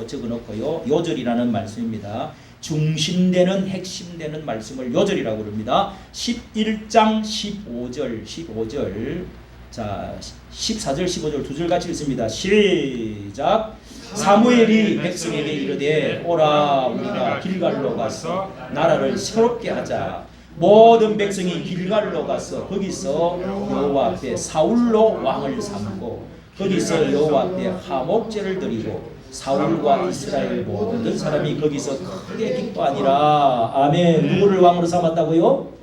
요절이라고 적어놓고요. 요절이라는 말씀입니다. 중심되는 핵심되는 말씀을 요절이라고 그럽니다. 11장 15절 자 14절 15절 두 절 같이 읽습니다. 시작. 사무엘이 백성에게 이르되 오라 우리가 길갈로 가서 나라를 새롭게 하자. 모든 백성이 길갈로 가서 거기서 여호와 앞에 사울로 왕을 삼고 거기서 여호와 앞에 화목제를 드리고 사울과 이스라엘 모든 사람이 거기서 크게 기뻐하니라. 아멘. 누구를 왕으로 삼았다고요?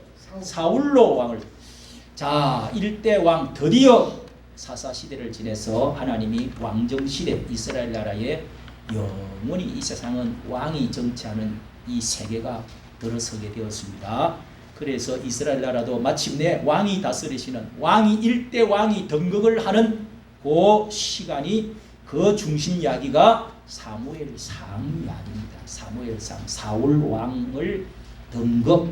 사울로 왕을. 자, 일대 왕 드디어 사사 시대를 지내서 하나님이 왕정 시대 이스라엘 나라에 영원히 이 세상은 왕이 정치하는 이 세계가 들어서게 되었습니다. 그래서 이스라엘 나라도 마침내 왕이 다스리시는 왕이 일대 왕이 등극을 하는 그 시간이 그 중심 이야기가 사무엘상 이야기입니다. 사무엘상 사울 왕을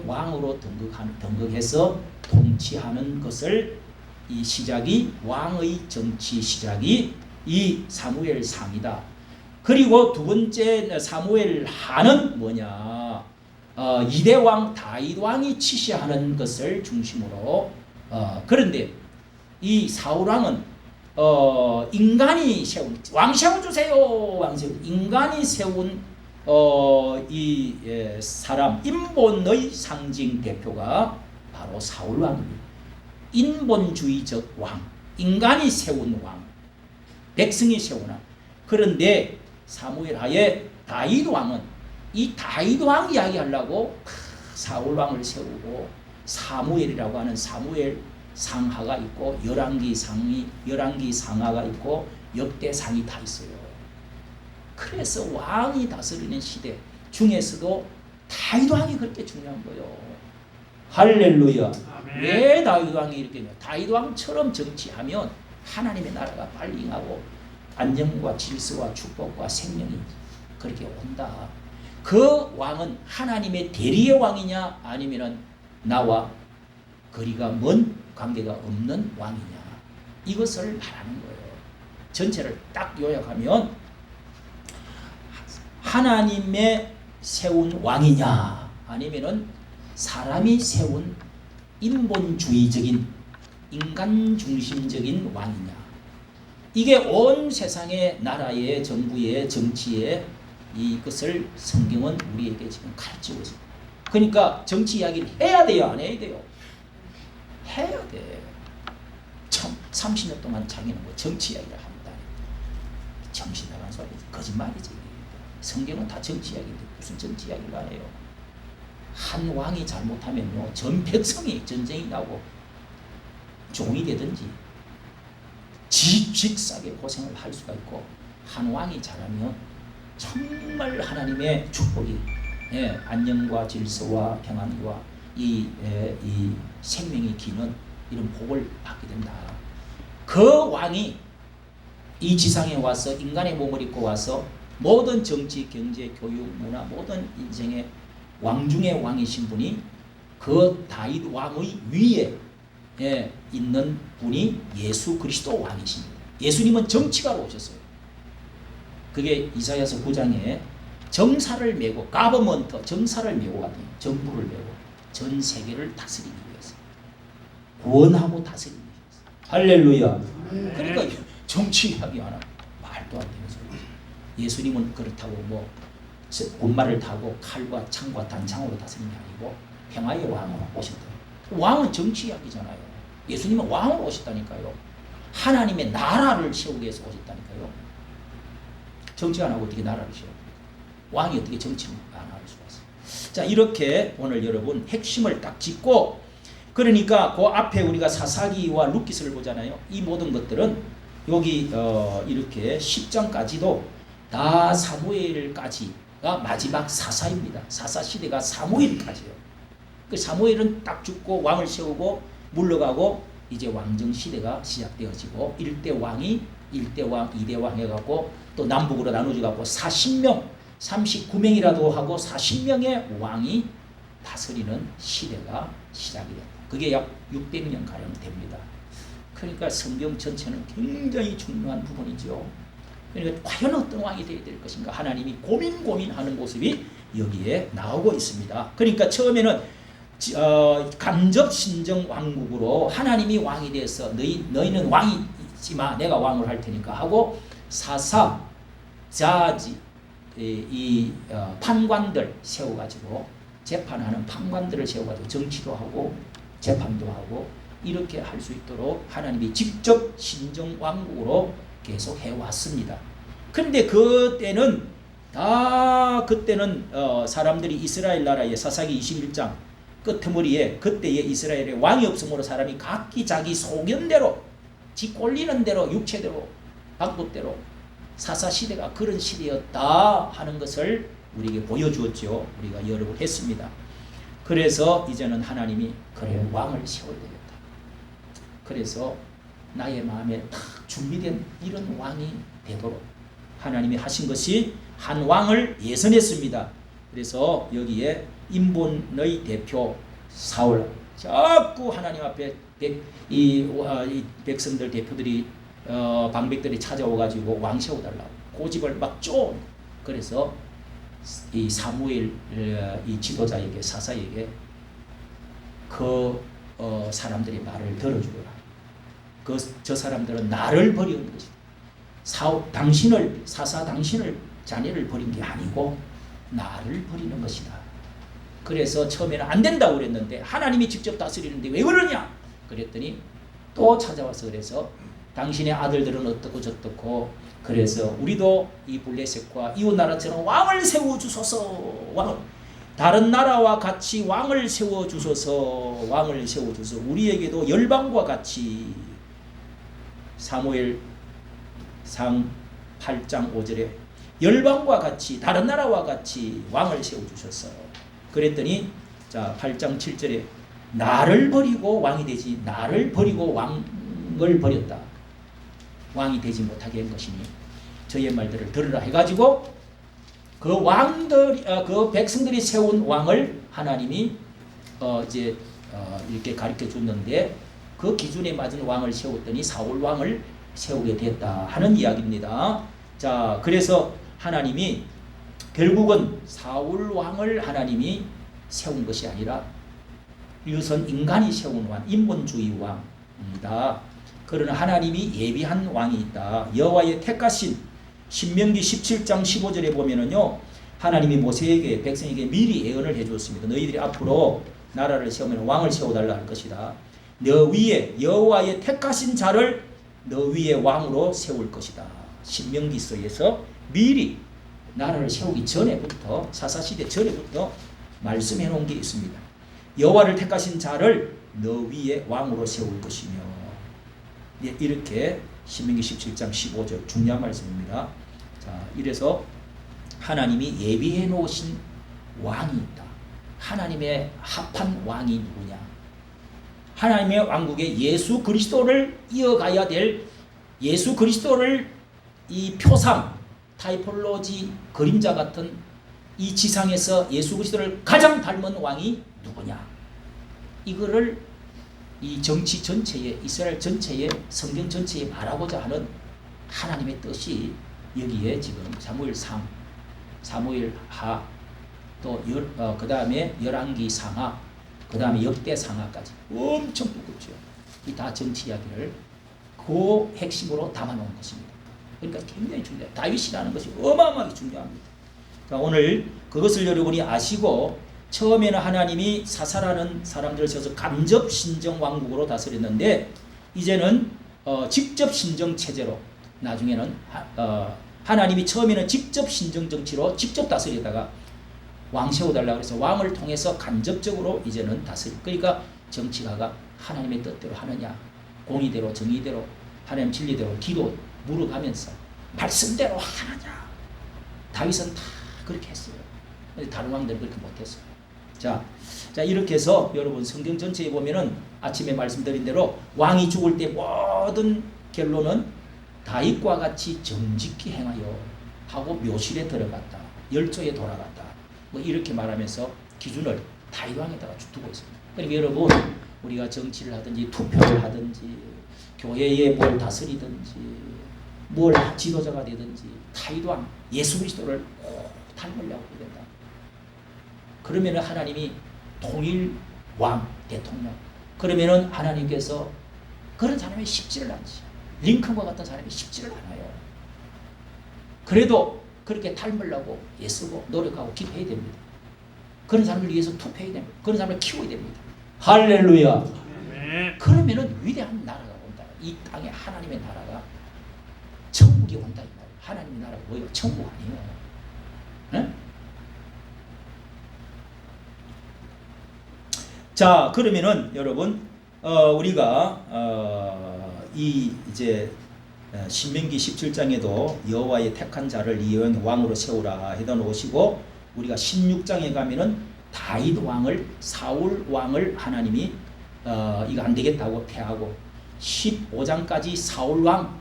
왕으로 등극해서 통치하는 것을 이 시작이 왕의 정치 시작이 이 사무엘상이다. 그리고 두 번째 사무엘하는 뭐냐? 이대 왕 다윗 왕이 치시하는 것을 중심으로 그런데 이 사울 왕은 인간이 세운 왕 세워주세요. 왕 세워 인간이 세운 이 사람 인본의 상징 대표가 바로 사울 왕입니다. 인본주의적 왕, 인간이 세운 왕, 백성이 세운 왕. 그런데 사무엘 하에 다윗 왕은 이 다윗 왕 이야기하려고 사울 왕을 세우고 사무엘이라고 하는 사무엘 상하가 있고 열왕기 상하가 있고 역대상이 다 있어요. 그래서 왕이 다스리는 시대 중에서도 다윗 왕이 그렇게 중요한 거예요. 할렐루야. 왜 다윗 왕이 이렇게 다윗 왕처럼 정치하면 하나님의 나라가 빨리 임하고 안정과 질서와 축복과 생명이 그렇게 온다. 그 왕은 하나님의 대리의 왕이냐 아니면은 나와 거리가 먼 관계가 없는 왕이냐 이것을 말하는 거예요. 전체를 딱 요약하면 하나님의 세운 왕이냐 아니면은 사람이 세운 인본주의적인 인간 중심적인 왕이냐 이게 온 세상의 나라의 정부의 정치의 이것을 성경은 우리에게 지금 가르치고 있습니다. 그러니까 정치 이야기를 해야 돼요 안 해야 돼요? 해야 돼. 참 30년 동안 자기는 뭐 정치 이야기를 합니다. 정신 나간 소리지 거짓말이지. 성경은 다 정치 이야기인데 무슨 정치 이야기를 안 해요? 한 왕이 잘못하면요 전 백성이 전쟁이 나고 종이 되든지 직사게 고생을 할 수가 있고 한 왕이 잘하면 정말 하나님의 축복이 안녕과 질서와 평안과 이 생명이 기는 이런 복을 받게 된다. 그 왕이 이 지상에 와서 인간의 몸을 입고 와서 모든 정치, 경제, 교육, 문화 모든 인생의 왕 중의 왕이신 분이 그 다윗 왕의 위에 있는 분이 예수 그리스도 왕이십니다. 예수님은 정치가로 오셨어요. 그게 이사야서 9장에 정사를 메고 가버먼트 정사를 메고 왔더니 정부를 메고 전 세계를 다스리기 위해서 구원하고 다스리기 위해서 할렐루야. 그러니까 정치 이야기 하나 말도 안 되는 소리죠. 예수님은 그렇다고 뭐 곤말을 타고 칼과 창과 단창으로 다스리는 게 아니고 평화의 왕으로 오셨다. 왕은 정치 이야기잖아요. 예수님은 왕으로 오셨다니까요. 하나님의 나라를 세우기 위해서 오셨다니까요. 정치 안 하고 어떻게 나라를 세워? 왕이 어떻게 정치를 안 할 수가 있어요? 자, 이렇게 오늘 여러분 핵심을 딱 짚고 그러니까 그 앞에 우리가 사사기와 룻기서를 보잖아요. 이 모든 것들은 여기 이렇게 10장까지도 다 사무엘까지가 마지막 사사입니다. 사사 시대가 사무엘까지예요. 그 사무엘은 딱 죽고 왕을 세우고 물러가고 이제 왕정 시대가 시작되어지고 1대 왕이 1대 왕, 2대 왕 해갖고 또 남북으로 나눠져갖고 40명, 39명이라도 하고 40명의 왕이 다스리는 시대가 시작이 됐다. 그게 약 600년 가량 됩니다. 그러니까 성경 전체는 굉장히 중요한 부분이죠. 그러니까 과연 어떤 왕이 되어야 될 것인가 하나님이 고민하는 모습이 여기에 나오고 있습니다. 그러니까 처음에는 간접 신정 왕국으로 하나님이 왕이 돼서 너희는 왕이 있지마 내가 왕을 할 테니까 하고 사사 자지 이 판관들 세워가지고 재판하는 판관들을 세워가지고 정치도 하고 재판도 하고 이렇게 할 수 있도록 하나님이 직접 신정 왕국으로 계속 해왔습니다. 그런데 그때는 사람들이 이스라엘 나라의 사사기 21장 끄트머리에 그때의 이스라엘에 왕이 없으므로 사람이 각기 자기 소견대로 지 꼴리는 대로 육체대로 방법대로 사사시대가 그런 시대였다 하는 것을 우리에게 보여주었죠. 우리가 여러 번 했습니다. 그래서 이제는 하나님이 그래 왕을 세워야 되겠다. 그래서 나의 마음에 딱 준비된 이런 왕이 되도록 하나님이 하신 것이 한 왕을 예선했습니다. 그래서 여기에 인본의 대표 사울 자꾸 하나님 앞에 이 백성들 대표들이 방백들이 찾아오가지고 왕 세워달라고 고집을 막 쪼. 그래서 이 사무엘 이 지도자에게 사사에게 그 사람들의 말을 들어주거라. 저 사람들은 나를 버리는 것이다. 당신을 자네를 버린 게 아니고 나를 버리는 것이다. 그래서 처음에는 안 된다고 그랬는데 하나님이 직접 다스리는데 왜 그러냐? 그랬더니 또 찾아와서 그래서 당신의 아들들은 어떻고 저떻고 그래서 우리도 이 블레셋과 이웃 나라처럼 왕을 세워주소서. 다른 나라와 같이 왕을 세워주소서. 우리에게도 열방과 같이 사무엘상 8장 5절에 열방과 같이 다른 나라와 같이 왕을 세워주셔서. 그랬더니 자 8장 7절에 나를 버리고 왕이 되지 나를 버리고 왕을 버렸다. 왕이 되지 못하게 한 것이니 저의 말들을 들으라 해가지고 그 백성들이 세운 왕을 하나님이 이렇게 가르쳐 줬는데 그 기준에 맞은 왕을 세웠더니 사울 왕을 세우게 됐다 하는 이야기입니다. 자, 그래서 하나님이 결국은 사울 왕을 하나님이 세운 것이 아니라 이것은 인간이 세운 왕, 인본주의 왕입니다. 그러나 하나님이 예비한 왕이 있다. 여호와의 택하신 신명기 17장 15절에 보면은요, 하나님이 모세에게 백성에게 미리 예언을 해주었습니다. 너희들이 앞으로 나라를 세우면 왕을 세워달라 할 것이다. 너 위에 여호와의 택하신 자를 너 위에 왕으로 세울 것이다. 신명기서에서 미리 나라를 세우기 전에부터 사사시대 전에부터 말씀해 놓은 게 있습니다. 여호와를 택하신 자를 너 위에 왕으로 세울 것이며 이렇게 신명기 17장 15절 중요한 말씀입니다. 자, 이래서 하나님이 예비해 놓으신 왕이 있다. 하나님의 합한 왕이 누구냐? 하나님의 왕국에 예수 그리스도를 이어가야 될 예수 그리스도를 이 표상, 타이폴로지 그림자 같은 이 지상에서 예수 그리스도를 가장 닮은 왕이 누구냐? 이거를 이 정치 전체에 이스라엘 전체에 성경 전체에 말하고자 하는 하나님의 뜻이 여기에 지금 사무엘상, 사무엘하 또 그 다음에 열왕기 상하, 그 다음에 역대 상하까지 엄청 두껍죠. 이 다 정치 이야기를 그 핵심으로 담아놓은 것입니다. 그러니까 굉장히 중요해요. 다윗이라는 것이 어마어마하게 중요합니다. 그러니까 오늘 그것을 여러분이 아시고 처음에는 하나님이 사사라는 사람들을 써서 간접 신정 왕국으로 다스렸는데 이제는 직접 신정 체제로 나중에는 하나님이 처음에는 직접 신정 정치로 직접 다스리다가 왕 세워달라고 해서 왕을 통해서 간접적으로 이제는 다스리. 그러니까 정치가가 하나님의 뜻대로 하느냐, 공의대로 정의대로 하나님 진리대로 기도 물어가면서 말씀대로 하느냐. 다윗은 다 그렇게 했어요. 근데 다른 왕들은 그렇게 못했어요. 자 이렇게 해서 여러분 성경 전체에 보면은 아침에 말씀드린 대로 왕이 죽을 때 모든 결론은 다윗과 같이 정직히 행하여 하고 묘실에 들어갔다. 열조에 돌아갔다. 뭐 이렇게 말하면서 기준을 다윗 왕에다가 두고 있습니다. 그러니까 여러분 우리가 정치를 하든지 투표를 하든지 교회에 뭘 다스리든지 뭘 지도자가 되든지 타이도왕 예수 그리스도를 꼭 닮으려고 된다. 그러면은 하나님이 통일 왕 대통령, 그러면은 하나님께서 그런 사람이 쉽지를 않지. 링컨과 같은 사람이 쉽지를 않아요. 그래도 그렇게 닮으려고 애쓰고 노력하고 기도해야 됩니다. 그런 사람을 위해서 투표해야 됩니다. 그런 사람을 키워야 됩니다. 할렐루야. 그러면은 위대한 나라가 온다. 이 땅에 하나님의 나라가 천국이 온다. 이 말. 하나님의 나라가 뭐예요? 천국 아니에요. 네? 자, 그러면은 여러분 우리가 이 이제 신명기 17장에도 여호와의 택한 자를 이 왕으로 세우라 해다 놓으시고, 우리가 16장에 가면은 다윗 왕을, 사울 왕을 하나님이 이거 안 되겠다고 패하고, 15장까지 사울 왕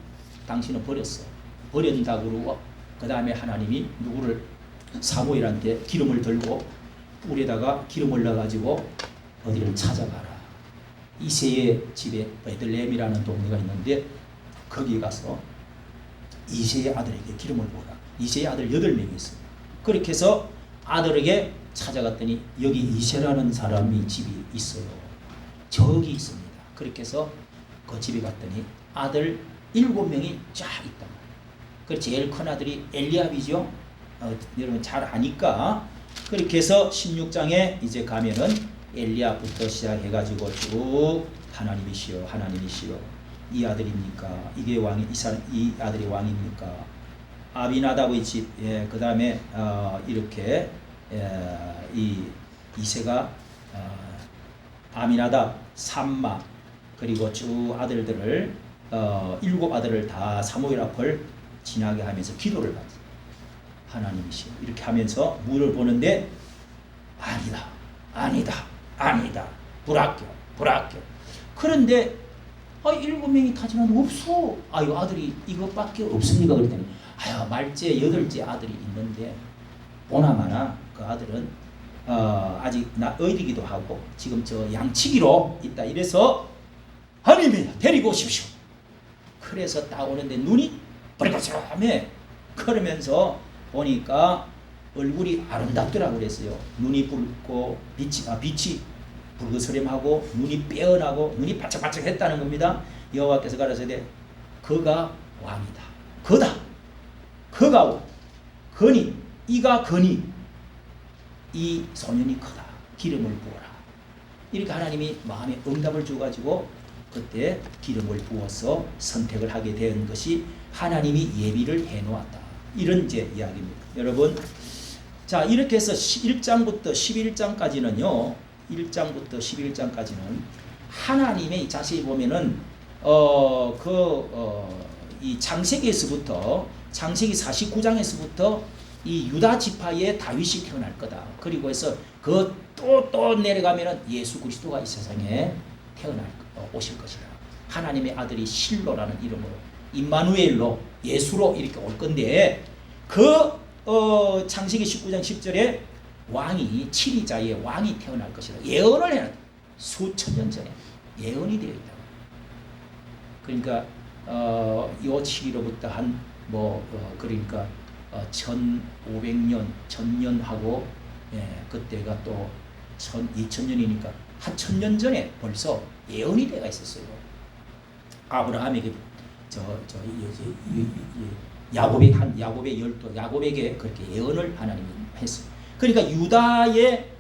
당신은 버렸어. 버린다 그러고 그 다음에 하나님이 누구를, 사무엘한테 기름을 들고 뿔에다가 기름을 넣어가지고 어디를 찾아가라. 이새의 집에 베들레헴이라는 동네가 있는데 거기 가서 이새의 아들에게 기름을 부어라. 이새의 아들 8명이 있어요. 그렇게 해서 아들에게 찾아갔더니 여기 이새라는 사람이 집이 있어요. 저기 있습니다. 그렇게 해서 그 집에 갔더니 아들 7명이 쫙 있다. 그 제일 큰 아들이 엘리압이죠. 여러분 잘 아니까. 그렇게 해서 16장에 이제 가면은 엘리압부터 시작해가지고 쭉 하나님이시여, 하나님이시여, 이 아들입니까? 이게 왕이, 이 아들이 왕입니까? 아비나답의 집, 예, 그 다음에 이렇게 이 이새가 아미나답, 삼마, 그리고 쭉 아들들을 7 아들을 다 사무엘 앞을 지나게 하면서 기도를 받지. 하나님이시여, 이렇게 하면서 물을 보는데 아니다, 아니다, 아니다, 불합격, 불합격. 그런데 7명이 타지만 없어. 아유, 아들이 이것밖에 없습니까? 그랬더니 아유, 말째 8째 아들이 있는데 보나마나 그 아들은 아직 어리기도 하고 지금 저 양치기로 있다. 이래서 하나님이 데리고 오십시오. 그래서 딱 오는데 눈이 버리고스름해. 그러면서 보니까 얼굴이 아름답더라고 그랬어요. 눈이 붉고 빛이 붉으스름하고 눈이 빼어나고 눈이 바짝바짝했다는 겁니다. 여호와께서 가라사대 그가 왕이다. 그다. 그가 거니 이가 거니 이 소년이 크다. 기름을 부어라. 이렇게 하나님이 마음에 응답을 줘가지고 그때 기름을 부어서 선택을 하게 된 것이 하나님이 예비를 해놓았다. 이런 이제 이야기입니다. 여러분, 자 이렇게 해서 1장부터 11장까지는요. 1장부터 11장까지는 하나님의, 자세히 보면은 이 창세기에서부터, 창세기 49장에서부터 이 유다 지파의 다윗이 태어날 거다. 그리고 해서 그 또 내려가면은 예수 그리스도가 이 세상에 오실 것이다. 하나님의 아들이 실로라는 이름으로, 임마누엘로, 예수로 이렇게 올 건데, 창세기 19장 10절에 왕이, 7위자의 왕이 태어날 것이다. 예언을 해놨다. 수천 년 전에 예언이 되어 있다. 그러니까 요 7위로부터 그러니까 1500년, 1000년하고, 그때가 또 2000년이니까 한 1000년 전에 벌써 예언이 되어 있었어요. 아브라함에게 야곱의 열두, 야곱에게 그렇게 예언을 하나님이 했어요. 그러니까 유다의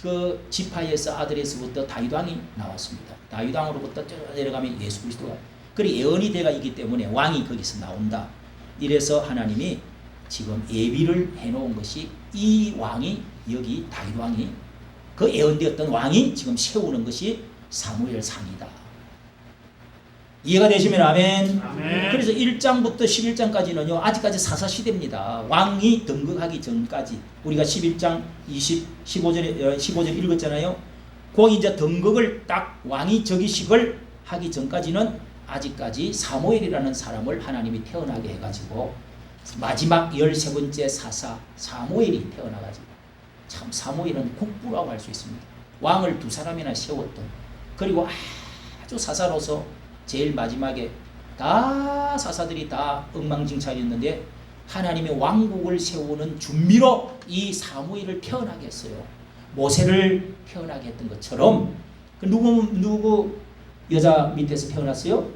그 지파에서 아들에서부터 다윗 왕이 나왔습니다. 다윗 왕으로부터 쭉 내려가면 예수 그리스도가, 그리고 예언이 되어 있기 때문에 왕이 거기서 나온다. 이래서 하나님이 지금 예비를 해놓은 것이, 이 왕이, 여기 다윗 왕이, 그 예언되었던 왕이 지금 세우는 것이 사무엘상이다. 이해가 되시면 아멘. 아멘. 그래서 1장부터 11장까지는요 아직까지 사사시대입니다. 왕이 등극하기 전까지. 우리가 11장 15절 읽었잖아요. 그 이제 등극을 딱 왕이 즉위식을 하기 전까지는 아직까지 사무엘이라는 사람을 하나님이 태어나게 해가지고, 마지막 13번째 사사 사무엘이 태어나가지고, 참 사무엘은 국부라고 할 수 있습니다. 왕을 2 사람이나 세웠던, 그리고 아주 사사로서 제일 마지막에 다 사사들이 다 엉망진창이었는데 하나님의 왕국을 세우는 준비로 이 사무엘을 태어나게 했어요. 모세를 태어나게 했던 것처럼. 누구 여자 밑에서 태어났어요?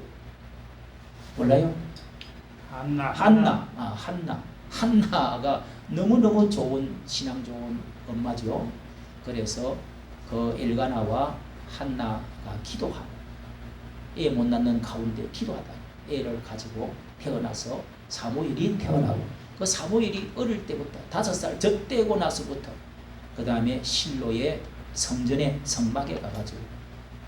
몰라요? 한나. 한나가 너무너무 좋은, 신앙 좋은 엄마죠. 그래서 그 엘가나와 한나가 기도하고 애 못 낳는 가운데 기도하다 애를 가지고 태어나서 사무엘이 태어나고, 그 사무엘이 어릴 때부터 5살 젖되고 나서부터 그 다음에 실로의 성전에 성막에 가가지고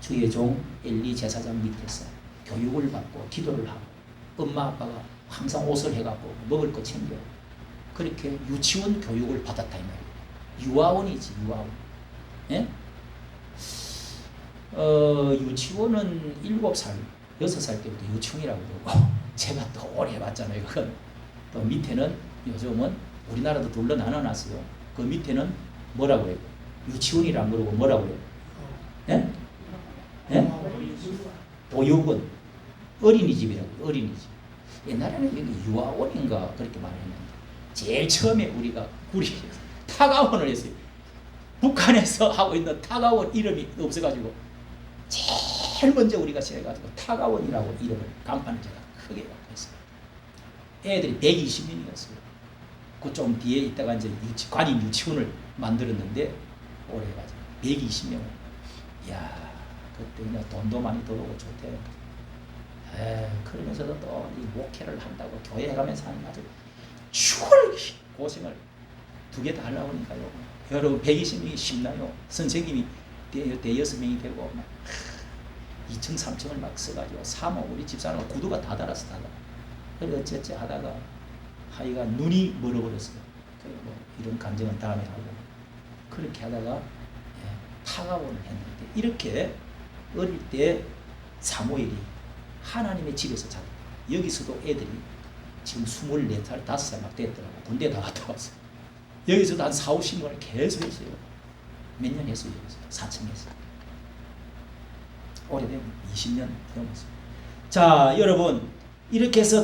주의 종 엘리 제사장 밑에서 교육을 받고 기도를 하고, 엄마 아빠가 항상 옷을 해갖고 먹을 거 챙겨, 그렇게 유치원 교육을 받았다 이 말이에요. 유아원이지, 유아원. 예? 유치원은 7살, 6살 때부터 유치원이라고 그러고, 제가 또 오래 해봤잖아요. 그건 또 밑에는 요즘은 우리나라도 둘러 나눠놨어요. 그 밑에는 뭐라고 해요? 유치원이라고 그러고 뭐라고 해요? 예? 예? 보육원, 어린이집이라고, 어린이집. 옛날에는 유아원인가 그렇게 말했는데, 제일 처음에 우리가 타가원을 했어요. 북한에서 하고 있는 타가원 이름이 없어가지고 제일 먼저 우리가 세워가지고 타가원이라고 이름을 간판을 제가 크게 갖고 했어요. 애들이 120명이었어요. 그 좀 뒤에 있다가 이제 관인 유치원을 만들었는데 오래 해가지고 120명. 이야, 그때 그냥 돈도 많이 들어오고 좋대. 그러면서도 또 이 목회를 한다고 교회 가면서 하는 아주 죽을 고생을 2개 다 하려고 하니까요. 여러분 120명이 쉽나요? 선생님이 대여섯 명이 되고 막 2층 3층을 막 써가지고 사모 우리 집사람은 구두가 다 달아서 다가. 그래서 어째 하다가 하여간 눈이 멀어버렸어요. 뭐 이런 감정은 다음에 하고 그렇게 하다가 타가원을 했는데, 이렇게 어릴 때 사무엘이 하나님의 집에서 자랐다. 여기서도 애들이 지금 24살, 5살 막 됐더라고. 군대 다 갔다 왔어요. 여기서도 한 4, 50년을 계속 했어요. 몇 년 했어요, 여기서? 4층 했어요. 오래되면 20년 넘었어요. 자, 여러분, 이렇게 해서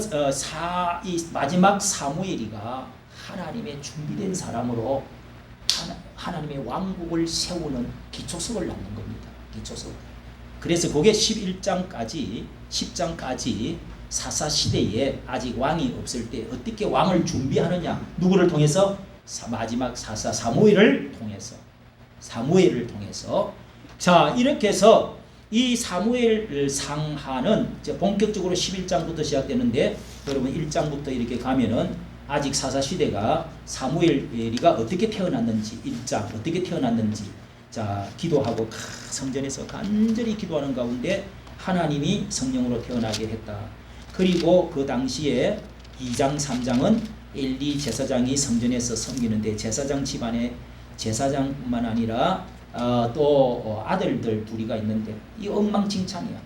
이 마지막 사무엘이가 하나님의 준비된 사람으로 하나님의 왕국을 세우는 기초석을 낳는 겁니다. 기초석. 그래서 그게 10장까지 사사시대에 아직 왕이 없을 때 어떻게 왕을 준비하느냐, 누구를 통해서? 마지막 사사 사무엘을 통해서. 자, 이렇게 해서 이 사무엘 상하는 이제 본격적으로 11장부터 시작되는데, 여러분 1장부터 이렇게 가면은 아직 사사시대가 사무엘이가 어떻게 태어났는지, 1장 어떻게 태어났는지, 자, 기도하고 성전에서 간절히 기도하는 가운데 하나님이 성령으로 태어나게 했다. 그리고 그 당시에 2장 3장은 엘리 제사장이 성전에서 섬기는데, 제사장 집안에 제사장뿐만 아니라 또 아들들 둘이가 있는데 이 엉망진창이야.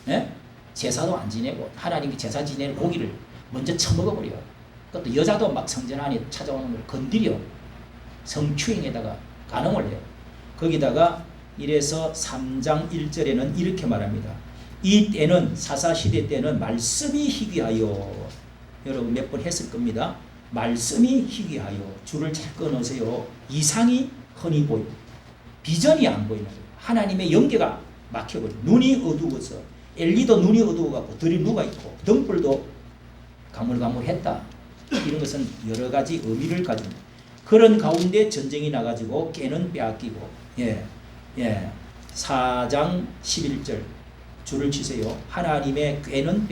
예? 제사도 안 지내고 하나님이 제사 지내는 고기를 먼저 처먹어버려. 그것도 여자도 막 성전 안에 찾아오는 걸 건드려 성추행에다가 간음을 해요. 거기다가 이래서 3장 1절에는 이렇게 말합니다. 이 때는 사사시대 때는 말씀이 희귀하여, 여러분 몇 번 했을 겁니다. 말씀이 희귀하여, 줄을 잘 끊으세요. 이상이 흔히 보이고 비전이 안 보이는 거예요. 하나님의 영계가 막혀버려. 눈이 어두워서, 엘리도 눈이 어두워갖고 들이 누가 있고 등불도 가물가물했다. 이런 것은 여러 가지 의미를 가진, 그런 가운데 전쟁이 나가지고 깨는 빼앗기고. 4장 11절 줄을 치세요. 하나님의 꾀는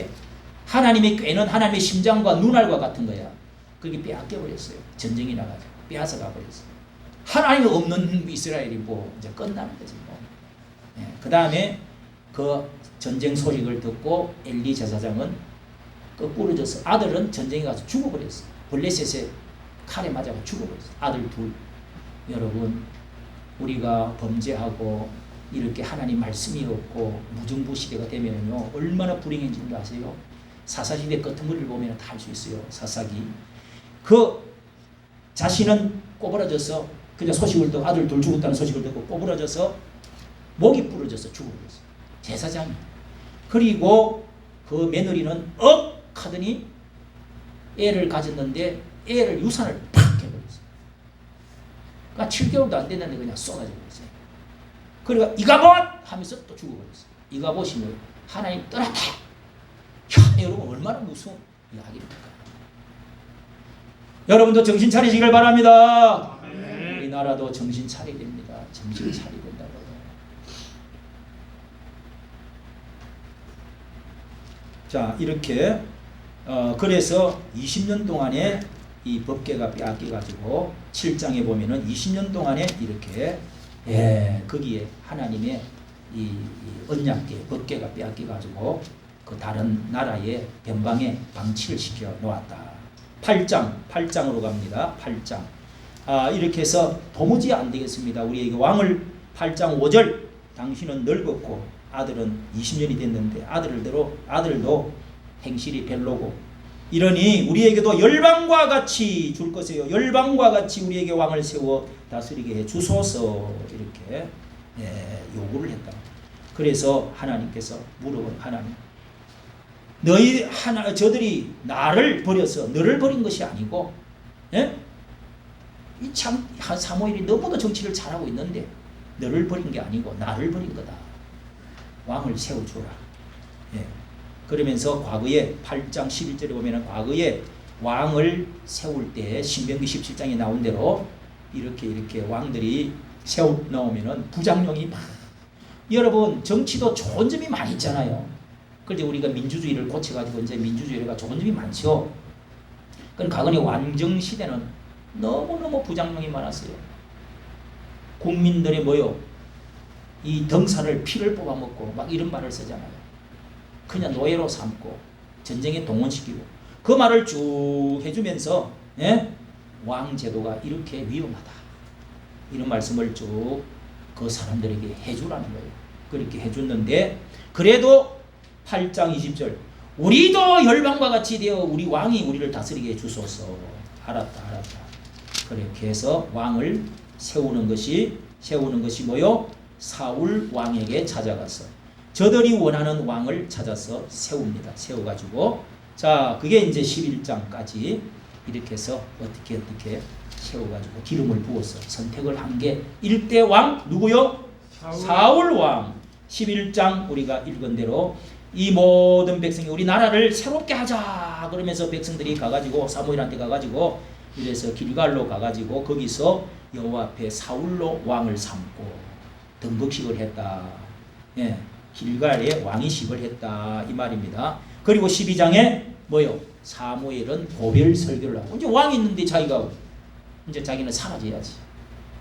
하나님의 꾀는 하나님의 심장과 눈알과 같은 거야. 그게 빼앗겨버렸어요. 전쟁이 나가지고 빼앗아 가버렸어요. 하나님이 없는 이스라엘이 뭐 이제 끝나는 거지 뭐. 그 다음에 그 전쟁 소식을 듣고 엘리 제사장은 거꾸로 져서, 아들은 전쟁에 가서 죽어버렸어. 블레셋에 칼에 맞아서 죽어버렸어. 아들 둘. 여러분, 우리가 범죄하고 이렇게 하나님 말씀이 없고 무정부 시대가 되면요 얼마나 불행해진 줄 아세요? 사사시대 끄트머리를 보면 다 알 수 있어요. 사사기. 그 자신은 꼬부라져서 그냥 소식을 듣고, 아들 둘 죽었다는 소식을 듣고 꼬부라져서 목이 부러져서 죽어버렸어요. 제사장이. 그리고 그 며느리는 억 하더니 애를 가졌는데 애를 유산을 팍 해버렸어요. 그러니까 7개월도 안 됐는데 그냥 쏟아져 버렸어요. 그러니까 이가봇 하면서 또 죽어버렸어요. 이가봇이 뭐예요? 하나님 떠났다. 야, 여러분 얼마나 무서운 이야기입니까? 여러분도 정신 차리시길 바랍니다. 우리나라도 정신 차려야 됩니다. 정신 차려야 된다고요. 자, 이렇게 그래서 20년 동안에 이 법궤가 빼앗겨가지고 7장에 보면은 20년 동안에 이렇게 거기에 하나님의 이 언약궤 법궤가 빼앗겨가지고 그 다른 나라의 변방에 방치를 시켜 놓았다. 8장으로 갑니다. 8장. 이렇게 해서 도무지 안 되겠습니다. 우리에게 왕을 8장 5절 당신은 늙었고 아들은 20년이 됐는데 아들도 행실이 별로고 이러니 우리에게도 열방과 같이 줄 것이에요. 열방과 같이 우리에게 왕을 세워 다스리게 해 주소서 이렇게 요구를 했다. 그래서 하나님께서 물어본 하나님 저들이 나를 버려서 너를 버린 것이 아니고 이 참 사무엘이 너무도 정치를 잘하고 있는데 너를 버린 게 아니고 나를 버린 거다. 왕을 세워주라. 그러면서 과거에 8장 11절에 보면 과거에 왕을 세울 때 신명기 17장에 나온 대로 이렇게 왕들이 세워 나오면은 부장령이 막 여러분 정치도 좋은 점이 많이 있잖아요. 그런데 우리가 민주주의를 고쳐가지고 이제 민주주의가 좋은 점이 많죠. 그럼 과거의 왕정 시대는 너무너무 부장령이 많았어요. 국민들의 이 등살을 피를 뽑아먹고 막 이런 말을 쓰잖아요. 그냥 노예로 삼고 전쟁에 동원시키고 그 말을 쭉 해주면서 왕제도가 이렇게 위험하다. 이런 말씀을 쭉 그 사람들에게 해주라는 거예요. 그렇게 해줬는데 그래도 8장 20절 우리도 열방과 같이 되어 우리 왕이 우리를 다스리게 해주소서. 알았다. 그렇게 해서 왕을 세우는 것이 뭐요? 사울 왕에게 찾아가서 저들이 원하는 왕을 찾아서 세웁니다. 세워가지고 자 그게 이제 11장까지 이렇게 해서 어떻게 세워가지고 기름을 부어서 선택을 한 게 1대 왕 누구요? 사울 왕. 11장 우리가 읽은 대로 이 모든 백성이 우리 나라를 새롭게 하자 그러면서 백성들이 가가지고 사무엘한테 가가지고 이래서 길갈로 가가지고 거기서 여호와 앞에 사울로 왕을 삼고 등극식을 했다. 길갈에 왕위식을 했다 이 말입니다. 그리고 12장에 뭐요? 사무엘은 고별 설교를 하고 이제 왕이 있는데 자기는 사라져야지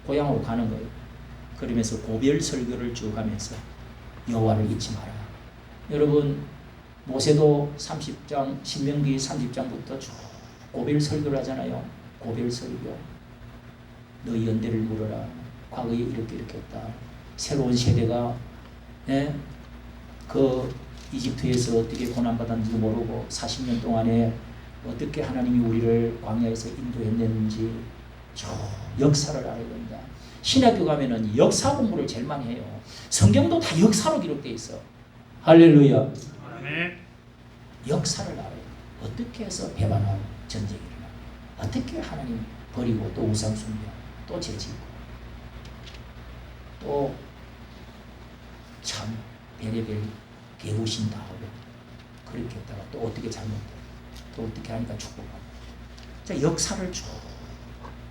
고향으로 가는 거예요. 그러면서 고별 설교를 쭉 하면서 여호와를 잊지 마라. 여러분 모세도 30장 신명기 30장부터 쭉 고별 설교를 하잖아요. 고별 설교. 너희 연대를 물어라. 과거에 이렇게 했다. 새로운 세대가 그 이집트에서 어떻게 고난받았는지도 모르고 40년 동안에 어떻게 하나님이 우리를 광야에서 인도했는지 저 역사를 알아야 된다. 신학교 가면은 역사 공부를 제일 많이 해요. 성경도 다 역사로 기록되어 있어. 할렐루야. 역사를 알아요. 어떻게 해서 배반하고 전쟁이 일어나. 어떻게 하나님 버리고 또 우상 숭배 또 죄짓고 또 참 별의별 개우신다 하고 그렇게 했다가 또 어떻게 잘못돼 또 어떻게 하니까 축복하고 자 역사를 쭉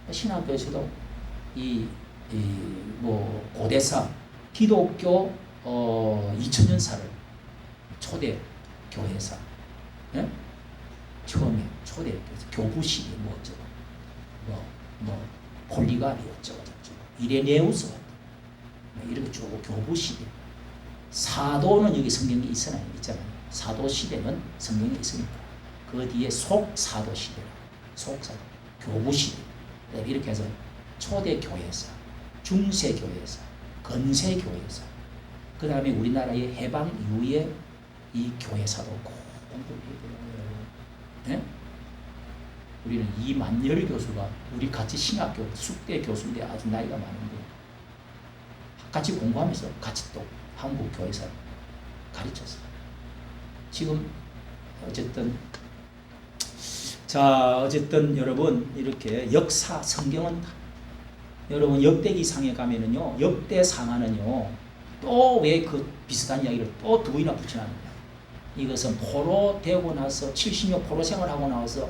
신학교에서도 뭐 고대사 기독교 2000년사를 초대 교회사 처음에 초대 교부 시대 뭐 어쩌고 뭐 폴리가리 어쩌고 저쩌고 이레네우스 뭐 이렇게 쭉 교부 시대 사도는 여기 성경에 있잖아요. 사도 시대는 성경에 있으니까 그 뒤에 속사도 시대라 속사도 교부 시대 이렇게 해서 초대 교회사 중세 교회사 건세 교회사 그 다음에 우리나라의 해방 이후에 이 교회사도 꼭 공부해야 돼요. 우리는 이만열 교수가 우리 같이 신학교 숙대 교수인데 아주 나이가 많은데 같이 공부하면서 같이 또 한국 교회사 가르쳤어요. 지금 어쨌든 여러분 이렇게 역사 성경은 여러분 역대기상에 가면은요 역대상하는요 또 왜 그 비슷한 이야기를 또 두 번이나 붙여놨느냐. 이것은 포로 되고 나서 70년 포로 생활하고 나서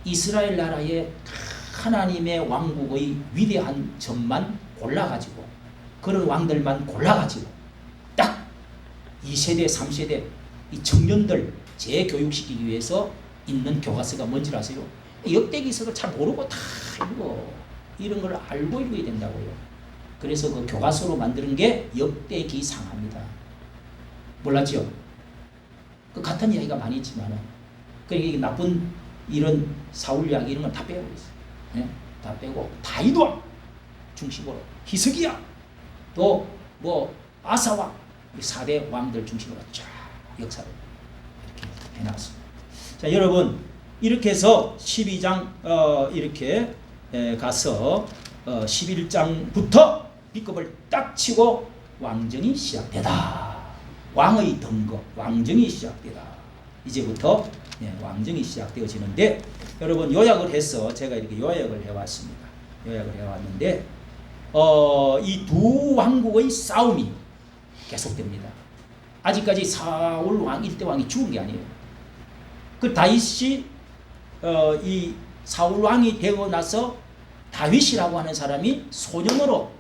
이스라엘 나라의 하나님의 왕국의 위대한 점만 골라가지고 그런 왕들만 골라가지고 딱 2세대 3세대 이 청년들 재교육시키기 위해서 있는 교과서가 뭔지 아세요? 역대기서를 잘 모르고 다 읽어. 이런 걸 알고 읽어야 된다고요. 그래서 그 교과서로 만드는 게 역대기상합니다. 몰랐죠? 그 같은 이야기가 많이 있지만은 그러니까 나쁜 이런 사울 이야기 이런 건 다 빼고 있어요. 네? 다 빼고 다윗 왕 중심으로 히스기야 또 뭐 아사왕 4대 왕들 중심으로 쫙 역사를 이렇게 해놨습니다. 자 여러분 이렇게 해서 12장 이렇게 가서 11장부터 B급을 딱 치고 왕정이 시작되다. 왕의 등급 왕정이 시작되다. 이제부터 왕정이 시작되어지는데 여러분 요약을 해서 제가 이렇게 요약을 해왔습니다. 요약을 해왔는데 이 두 왕국의 싸움이 계속됩니다. 아직까지 사울 왕 1대 왕이 죽은 게 아니에요. 그 다윗이 이 사울 왕이 되고 나서 다윗이라고 하는 사람이 소년으로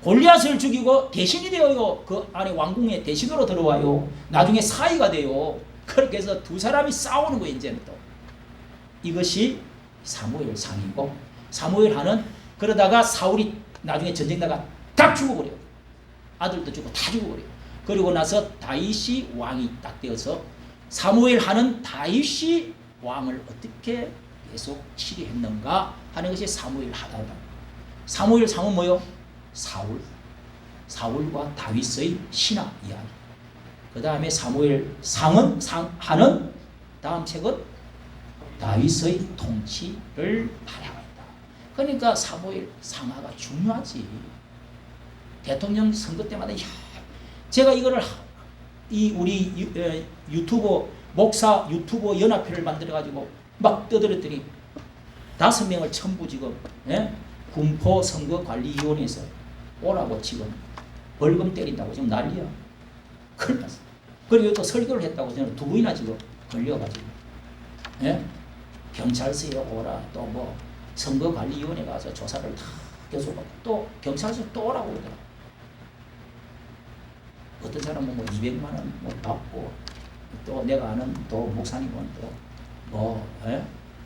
골리앗을 죽이고 대신이 되어요. 그 안에 왕궁에 대신으로 들어와요. 나중에 사위가 돼요. 그렇게 해서 두 사람이 싸우는 거예요. 이제는 또 이것이 사무엘상이고 사무엘하는 그러다가 사울이 나중에 전쟁 나가 다 죽어버려요. 아들도 죽고 다 죽어버려요. 그리고 나서 다윗이 왕이 딱 되어서 사무엘하는 다윗이 왕을 어떻게 계속 치리했는가 하는 것이 사무엘하다. 사무엘상은 뭐요? 사울과 다윗의 신화 이야기. 그 다음에 사무엘상은 하는 다음 책은 다윗의 통치를 발행한다. 그러니까 사무엘 상하가 중요하지. 대통령 선거 때마다 제가 이거를 우리 유튜버 목사 유튜버 연합회를 만들어 가지고 막 떠들었더니 5명을 전부 지금 군포 선거관리위원회에서 오라고 지금 벌금 때린다고 지금 난리야. 큰일 났어. 그리고 또 설교를 했다고 저는 2번이나 지금 걸려가지고 경찰서에 오라 또 뭐 선거관리위원회 가서 조사를 다 계속 또 경찰서 또 오라고 그러더라. 어떤 사람은 뭐 200만 원 뭐 받고 또 내가 아는 또 목사님은 또 뭐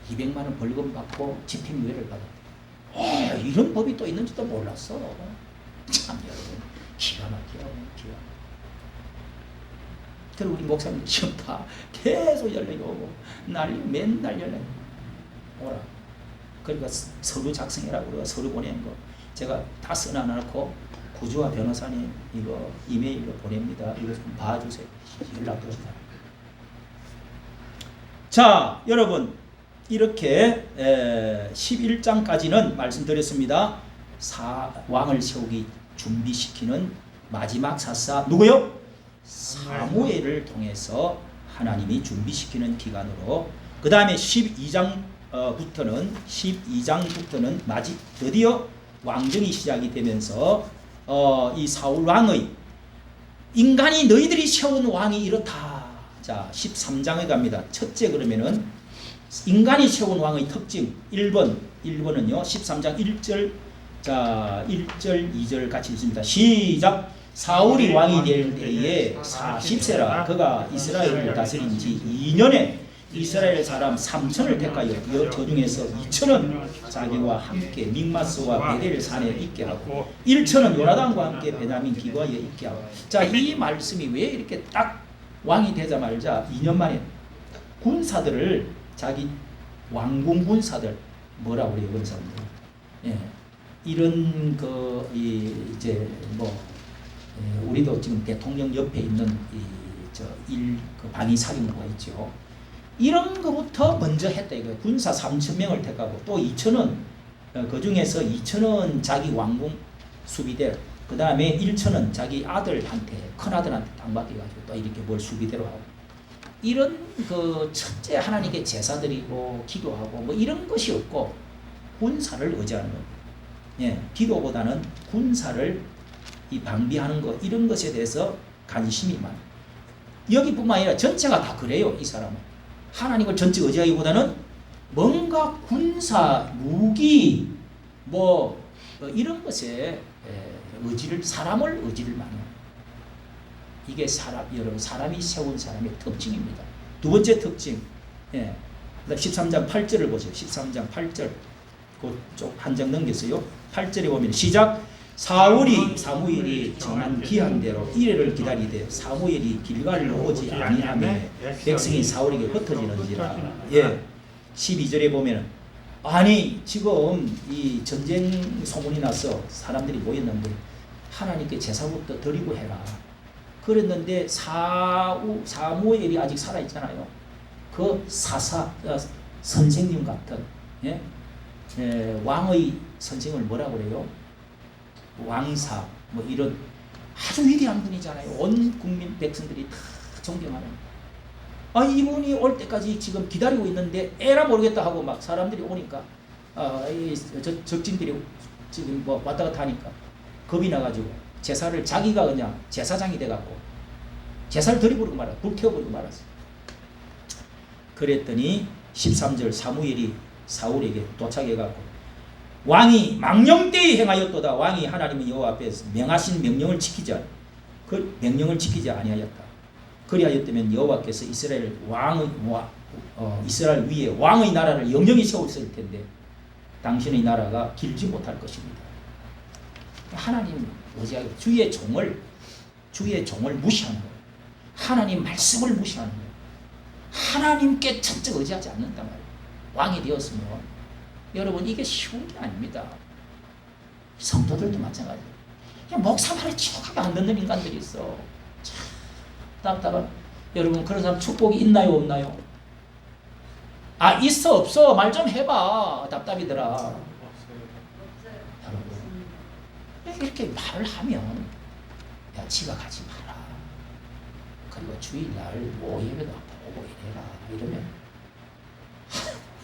200만 원 벌금 받고 집행유예를 받았대. 이런 법이 또 있는지도 몰랐어. 참 여러분 기가 막혀요. 기가. 그리고 우리 목사님 지금 다 계속 연락이 오고 난리 맨날 연락이 오라. 그러니까 서류 작성해라고 그래서 서류 보낸 거 제가 다 써놔놓고 구주와 변호사님 이거 이메일로 보냅니다. 이거 좀 봐주세요. 연락 드립니다. 자 여러분 이렇게 11장까지는 말씀드렸습니다. 왕을 세우기 준비시키는 마지막 사사 누구요? 사무엘을 통해서 하나님이 준비시키는 기간으로 그 다음에 12장부터는 드디어 왕정이 시작이 되면서 이 사울 왕의 인간이 너희들이 세운 왕이 이렇다. 자 13장에 갑니다. 첫째 그러면은 인간이 세운 왕의 특징 1번은요 13장 1절 자 1절 2절 같이 읽습니다. 시작. 사울이 왕이 될 때에 40세라 그가 이스라엘을 다스린 지 2년에 이스라엘 사람 3천을 택하여 저 중에서 2천은 자기와 함께 믹마스와 베델 산에 있게 하고 1천은 요나단과 함께 베냐민 기과에 있게 하고. 자, 이 말씀이 왜 이렇게 딱 왕이 되자마자 2년 만에 군사들을 자기 왕궁 군사들 뭐라고 그래요, 그런 사람들. 예, 이런 이제 뭐 우리도 지금 대통령 옆에 있는 그 방위사령부가 있죠. 이런 거부터 먼저 했다 이거예요. 군사 3,000명을 택하고 또 2천은 그 중에서 2천은 자기 왕궁 수비대, 그 다음에 1천은 자기 아들한테 큰 아들한테 딱 맡겨가지고 또 이렇게 뭘 수비대로 하고 이런 그 첫째 하나님께 제사 드리고 기도하고 뭐 이런 것이 없고 군사를 의지하는 겁니다. 예, 기도보다는 군사를 이 방비하는 것 이런 것에 대해서 관심이 많아요. 여기뿐만 아니라 전체가 다 그래요. 이 사람은 하나님을 전체 의지하기보다는 뭔가 군사 무기 뭐 이런 것에 의지를 사람을 의지를 많이 해요. 이게 여러분 사람이 세운 사람의 특징입니다. 두 번째 특징, 예, 13장 8절을 보세요. 13장 8절 그쪽 한 장 넘겼어요. 8절에 보면 시작. 사무엘이 정한 기한대로 이래를 기다리되 사무엘이 길갈로 오지 아니하며 백성이 사울에게 흩어지는지라. 예, 12절에 보면 아니 지금 이 전쟁 소문이 나서 사람들이 모였는데 하나님께 제사부터 드리고 해라. 그랬는데 사무엘이 아직 살아있잖아요. 그 선생님 같은 왕의 선생을 뭐라고 그래요? 왕사 뭐 이런 아주 위대한 분이잖아요. 온 국민 백성들이 다 존경하는. 이분이 올 때까지 지금 기다리고 있는데 에라 모르겠다 하고 막 사람들이 오니까 적진들이 지금 뭐 왔다 갔다 하니까 겁이 나가지고 제사를 자기가 그냥 제사장이 돼갖고 제사를 드려버리고 말았어. 불태워버리고 말았어. 그랬더니 13절 사무엘이 사울에게 도착해갖고 왕이 망령되이 행하였도다. 왕이 하나님의 여호와 앞에서 명하신 명령을 지키지 아니하였다. 그리하였다면 여호와께서 이스라엘 위에 왕의 나라를 영영히 세웠을 텐데 당신의 나라가 길지 못할 것입니다. 하나님 의지하고 주의 종을 무시하는 거예요. 하나님 말씀을 무시하는 거예요. 하나님께 첫째 의지하지 않는단 말이에요. 왕이 되었으면 여러분 이게 쉬운 게 아닙니다. 성도들도 마찬가지예요. 그냥 목사 말을 지독하게 안 듣는 인간들이 있어. 참 답답한. 여러분 그런 사람 축복이 있나요 없나요? 있어 없어 말 좀 해봐. 답답이더라. 여러분 이렇게 말을 하면 야 지가 가지 마라. 그리고 주일날 뭐 예배도 보고 이래라 이러면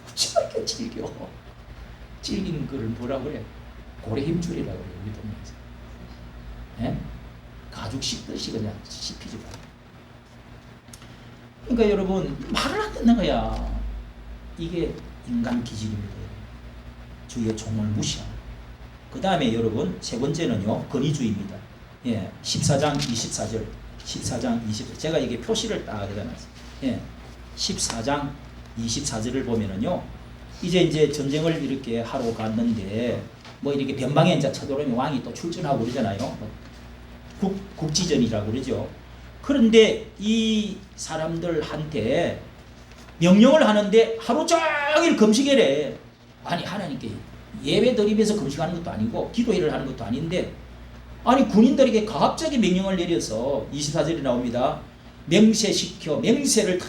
어찌 이렇게 질기는 거를 뭐라 그래? 고래 힘줄이라고 그래요. 우리 동네에서. 예? 가죽 씹듯이 그냥 씹히지 마. 그러니까 여러분 말을 안 듣는 거야. 이게 인간 기질입니다. 주의 종을 무시하는. 그 다음에 여러분 세 번째는요 권위주의입니다. 예, 14장 24절 14장 24절 제가 이게 표시를 딱 해놨어요. 예, 14장 24절을 보면은요 이제 전쟁을 이렇게 하러 갔는데 뭐 이렇게 변방에 이제 쳐들어오면 왕이 또 출전하고 그러잖아요. 국지전이라고 그러죠. 그런데 이 사람들한테 명령을 하는데 하루 종일 금식해래. 아니 하나님께 예배 드리면서 금식하는 것도 아니고 기도회를 하는 것도 아닌데 아니 군인들에게 가압적인 명령을 내려서 24절이 나옵니다. 맹세를 다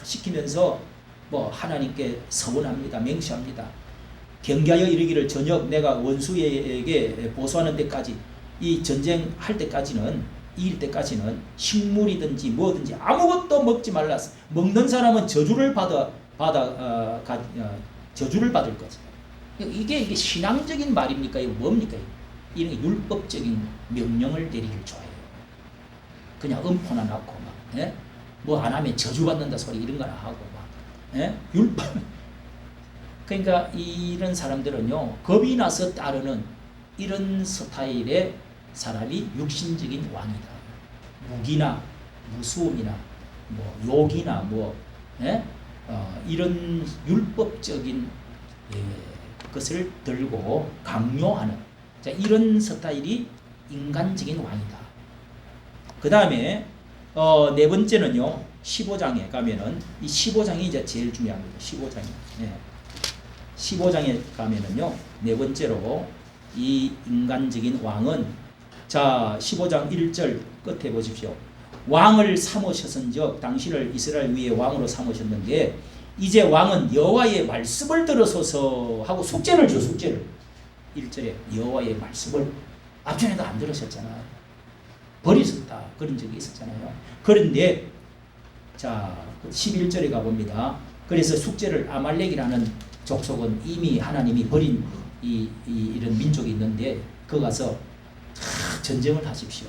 시키면서 뭐 하나님께 서원합니다. 맹세합니다. 경계하여 이르기를 저녁 내가 원수에게 보수하는 데까지 이 전쟁할 때까지는 이일 때까지는 식물이든지 뭐든지 아무것도 먹지 말라. 먹는 사람은 저주를 저주를 받을 거죠. 이게 신앙적인 말입니까? 이거 뭡니까? 이런 게 율법적인 명령을 내리길 좋아해요. 그냥 음포나 낳고 막, 예? 뭐 안 하면 저주받는다 소리 이런 거나 하고 막, 예? 율법. 그러니까 이런 사람들은요 겁이 나서 따르는 이런 스타일의 사람이 육신적인 왕이다. 무기나 무수음이나 뭐 욕이나 뭐 이런 율법적인 것을 들고 강요하는 자, 이런 스타일이 인간적인 왕이다. 그 다음에 네 번째는요 15장에 가면은 이 15장이 이제 제일 중요합니다. 15장이 15장에 가면은요 네 번째로 이 인간적인 왕은 자 15장 1절 끝에 보십시오. 왕을 삼으셨은즉 당신을 이스라엘 위에 왕으로 삼으셨는데 이제 왕은 여호와의 말씀을 들으소서 하고 숙제를 줘. 숙제를 1절에 여호와의 말씀을 앞전에도 안 들으셨잖아요. 버리셨다 그런 적이 있었잖아요. 그런데 자 11절에 가봅니다. 그래서 숙제를 아말렉이라는 족속은 이미 하나님이 버린 이런 민족이 있는데 그 가서 전쟁을 하십시오.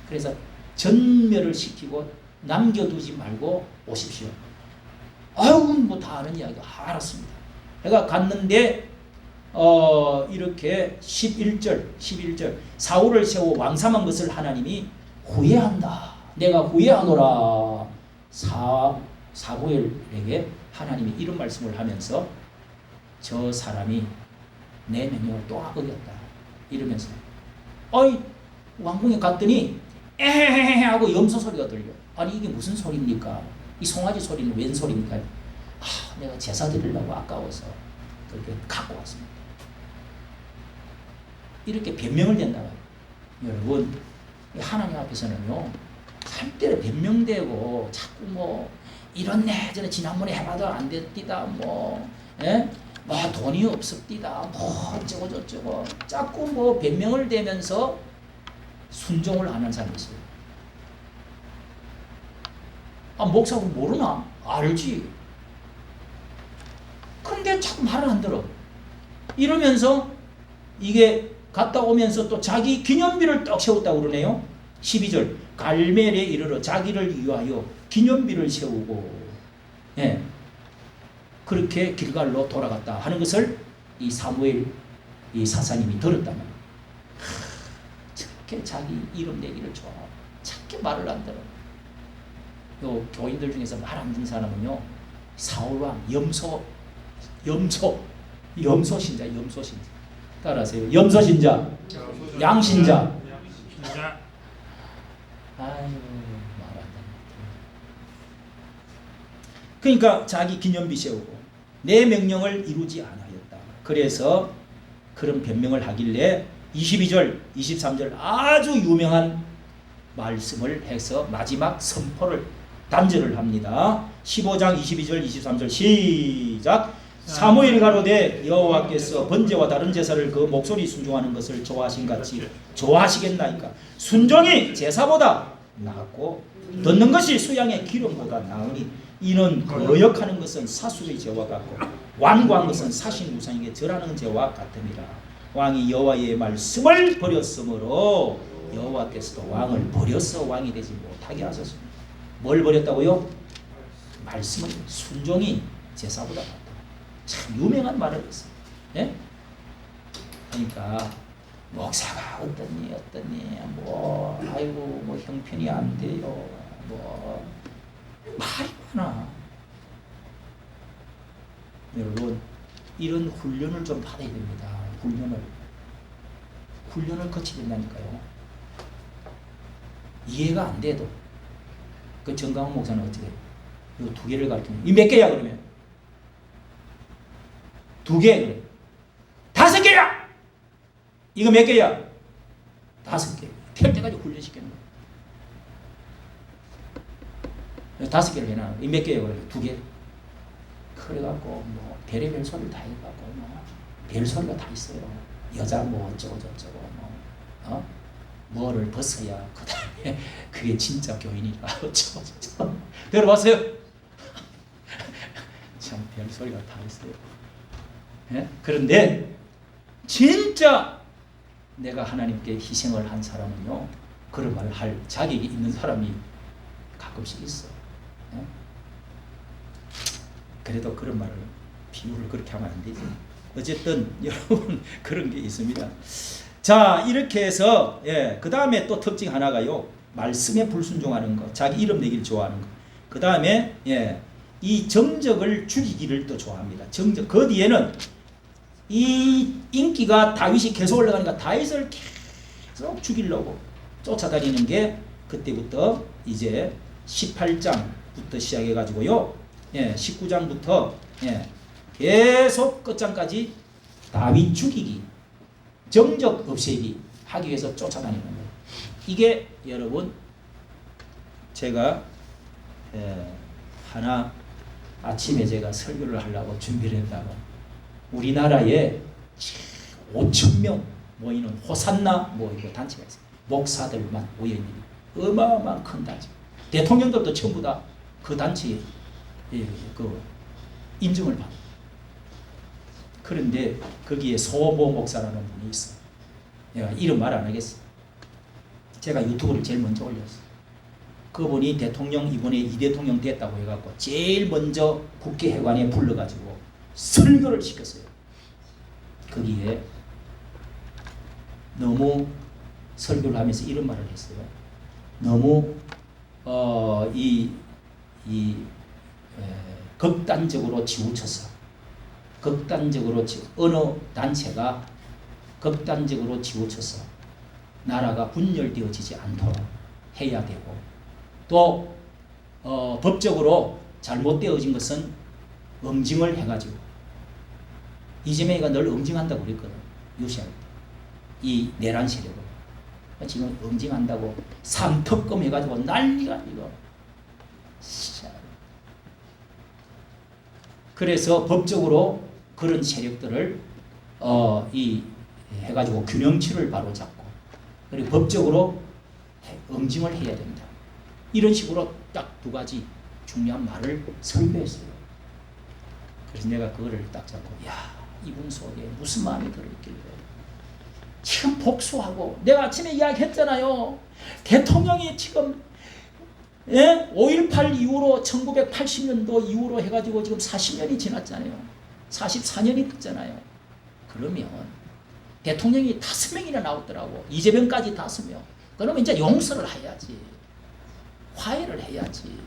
그래서 전멸을 시키고 남겨두지 말고 오십시오. 아유 뭐 다 아는 이야기. 알았습니다. 내가 갔는데 이렇게 11절 사울을 세워 왕삼한 것을 하나님이 후회한다. 내가 후회하노라. 사무엘에게 하나님이 이런 말씀을 하면서 저 사람이 내 명령을 또 어겼다 이러면서 왕궁에 갔더니 에헤헤 하고 염소 소리가 들려. 아니 이게 무슨 소리입니까? 이 송아지 소리는 웬 소리입니까? 내가 제사 드리려고 아까워서 그렇게 갖고 왔습니다. 이렇게 변명을 댄다고요. 여러분 하나님 앞에서는요 절대로 변명되고 자꾸 뭐 이렇네 저는 지난번에 해봐도 안 됐디다 뭐 돈이 없었디다 뭐 어쩌고 저쩌고 자꾸 뭐 변명을 대면서 순종을 안 하는 사람이 있어요. 목사가 모르나? 알지. 그런데 자꾸 말을 안 들어. 이러면서 이게 갔다 오면서 또 자기 기념비를 떡 세웠다고 그러네요. 12절 갈멜에 이르러 자기를 위하여 기념비를 세우고 그렇게 길갈로 돌아갔다 하는 것을 이 사무엘 이 사사님이 들었단 말이에요. 저렇게 자기 이름 내기를 좋아. 저렇게 말을 안 들어. 요 교인들 중에서 말 안 듣는 사람은요 사울왕 염소신자 따라하세요. 염소신자 양신자 아유 말 안 듣는. 그러니까 자기 기념비 세우고 내 명령을 이루지 않았다. 그래서 그런 변명을 하길래 22절 23절 아주 유명한 말씀을 해서 마지막 선포를 단절을 합니다. 15장 22절 23절 시작. 사무엘이 가로되 여호와께서 번제와 다른 제사를 그 목소리 순종하는 것을 좋아하신 같이 좋아하시겠나이까. 순종이 제사보다 낫고 듣는 것이 수양의 기름보다 나으니 이는 거역하는 것은 사술의 죄와 같고 완고한 것은 사신 우상에게 절하는 죄와 같음이라. 왕이 여호와의 말씀을 버렸으므로 여호와께서도 왕을 버려서 왕이 되지 못하게 하셨습니다. 뭘 버렸다고요? 말씀을. 순종이 제사보다 낫다. 참 유명한 말을 했어요. 예? 그러니까 목사가 어떠니 뭐 아이고 뭐 형편이 안 돼요 뭐 말이 많아. 여러분 이런 훈련을 좀 받아야 됩니다. 훈련을 거쳐야 된다니까요. 이해가 안 돼도 그 정강훈 목사는 어떻게 해요? 이 두 개를 가르치면 이 몇 개야 그러면? 2개 그래. 5개야. 이거 몇 개야? 5개. 될 때까지 훈련시키는 거야. 5개를 해놔. 이 몇 개야 그래? 2개. 그래갖고 뭐 별의별 소리를 다 해갖고 뭐 별 소리가 다 있어요. 여자 뭐 어쩌고 저쩌고 뭐 뭐를 벗어야 그 다음에 그게 진짜 교인이라 어쩌고 저쩌고 들어봤어요? 참 별 소리가 다 있어요. 그런데 진짜 내가 하나님께 희생을 한 사람은요 그런 말을 할 자격이 있는 사람이 가끔씩 있어. 그래도 그런 말을 비유를 그렇게 하면 안 되지. 어쨌든 여러분 그런 게 있습니다. 자 이렇게 해서 그 다음에 또 특징 하나가요 말씀에 불순종하는 거, 자기 이름 내기를 좋아하는 거. 그 다음에 이 정적을 죽이기를 또 좋아합니다. 정적. 그 뒤에는 이 인기가 다윗이 계속 올라가니까 다윗을 계속 죽이려고 쫓아다니는 게 그때부터 이제 18장부터 시작해 가지고요 19장부터 계속 끝장까지 다윗 죽이기, 정적 없애기 하기 위해서 쫓아다니는 거예요. 이게 여러분 제가 하나 아침에 제가 설교를 하려고 준비를 했다가 우리나라에 5,000명 모이는 호산나 모이고 단체가 있어요. 목사들만 모여있는 어마어마한 큰 단체. 대통령들도 전부 다 그 단체에 그 인증을 받아. 그런데 거기에 소모 목사라는 분이 있어. 내가 이름 말 안 하겠어. 제가 유튜브를 제일 먼저 올렸어. 그분이 대통령 이번에 이 대통령 됐다고 해갖고 제일 먼저 국회회관에 불러가지고 설교를 시켰어요. 거기에 너무 설교를 하면서 이런 말을 했어요. 너무 극단적으로 치우쳐서 어느 단체가 극단적으로 치우쳐서 나라가 분열되어지지 않도록 해야 되고 또 법적으로 잘못되어진 것은 응징을 해가지고 이재명이가 늘 응징한다고 그랬거든. 유시할 때. 이 내란 세력을. 지금 응징한다고 삼특검 해가지고 난리가 이거. 그래서 법적으로 그런 세력들을 해가지고 균형치를 바로잡고 그리고 법적으로 응징을 해야 된다. 이런 식으로 딱 두 가지 중요한 말을 설교했어요. 그래서 내가 그거를 딱 잡고 이분 속에 무슨 마음이 들어있길래 지금 복수하고 내가 아침에 이야기했잖아요. 대통령이 지금 5.18 이후로 1980년도 이후로 해가지고 지금 40년이 지났잖아요. 44년이 됐잖아요. 그러면 대통령이 5명이나 나왔더라고. 이재명까지 5명. 그러면 이제 용서를 해야지. 화해를 해야지.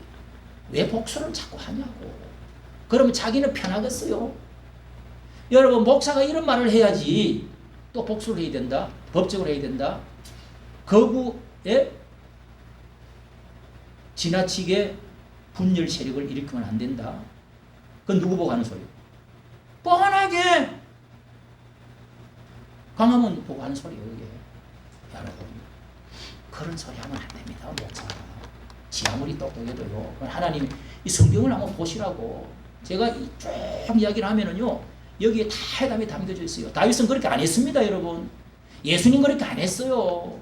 왜 복수를 자꾸 하냐고. 그러면 자기는 편하겠어요. 여러분 목사가 이런 말을 해야지. 또 복수를 해야 된다. 법적으로 해야 된다. 거부에 지나치게 분열 세력을 일으키면 안 된다. 그건 누구 보고 하는 소리예요? 뻔하게 광화문 보고 하는 소리예요. 이게. 여러분 그런 소리 하면 안 됩니다. 목사가. 지 아무리 똑똑해도요. 하나님 이 성경을 한번 보시라고. 제가 쭉 이야기를 하면은요. 여기에 다 해답이 담겨져 있어요. 다윗은 그렇게 안 했습니다. 여러분. 예수님 그렇게 안 했어요.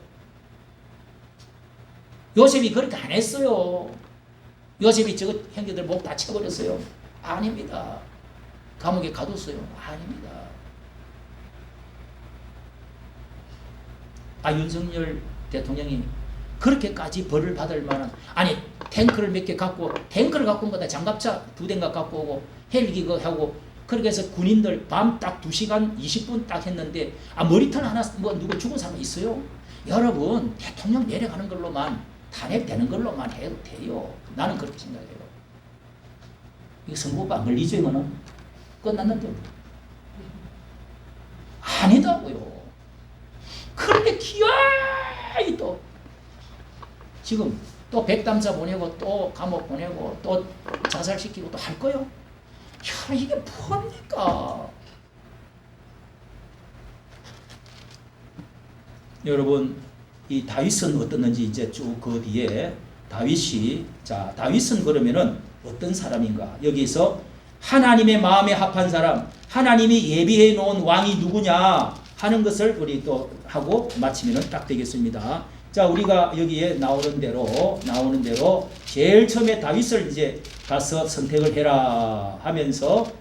요셉이 그렇게 안 했어요. 요셉이 저거 형제들 목 다쳐버렸어요. 아닙니다. 감옥에 가뒀어요. 아닙니다. 윤석열 대통령이 그렇게까지 벌을 받을 만한 탱크를 몇 개 갖고 탱크를 갖고 온 거다. 장갑차 2대인가 갖고 오고 헬기 그거 하고 그렇게 해서 군인들 밤 딱 2시간 20분 딱 했는데 머리털 하나 누구 죽은 사람 있어요? 여러분 대통령 내려가는 걸로만 탄핵되는 걸로만 해도 돼요. 나는 그렇게 생각해요. 이거 선거가 안 걸리죠? 이거는 끝났는데 아니다고요. 그런데 기어이 또 지금 또 백담사 보내고 또 감옥 보내고 또 자살시키고 또 할 거요? 이게 뭡니까? 여러분 이 다윗은 어떻는지 이제 쭉 그 뒤에 다윗은 그러면은 어떤 사람인가? 여기서 하나님의 마음에 합한 사람, 하나님이 예비해 놓은 왕이 누구냐 하는 것을 우리 또 하고 마치면은 딱 되겠습니다. 자, 우리가 여기에 나오는 대로 제일 처음에 다윗을 이제 가서 선택을 해라 하면서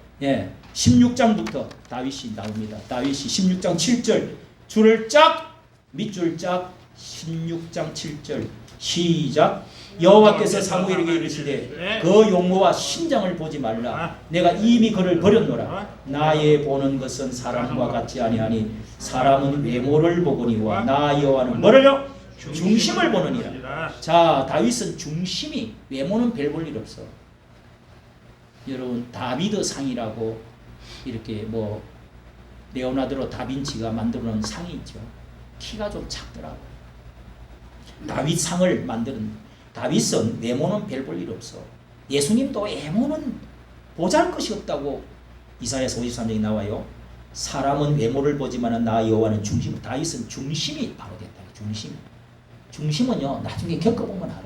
16장부터 다윗이 나옵니다. 다윗이 16장 7절 줄을 짝 밑줄 짝 16장 7절 시작. 여호와께서 사무엘에게 이르시되 그 용모와 신장을 보지 말라. 내가 이미 그를 버렸노라. 나의 보는 것은 사람과 같지 아니하니 사람은 외모를 보거니와 나 여호와는 뭐를요? 중심을 보느니라. 자, 다윗은 중심이 외모는 별 볼 일 없어. 여러분 다비드 상이라고 이렇게 레오나르도 다빈치가 만들어 놓은 상이 있죠. 키가 좀 작더라고. 다윗 상을 만드는 다윗은 외모는 별 볼 일 없어. 예수님도 외모는 보잘것이 없다고 이사야서 53장에 나와요. 사람은 외모를 보지만 나 여호와는 중심. 다윗은 중심이 바로 됐다. 중심은요 나중에 겪어보면 알아.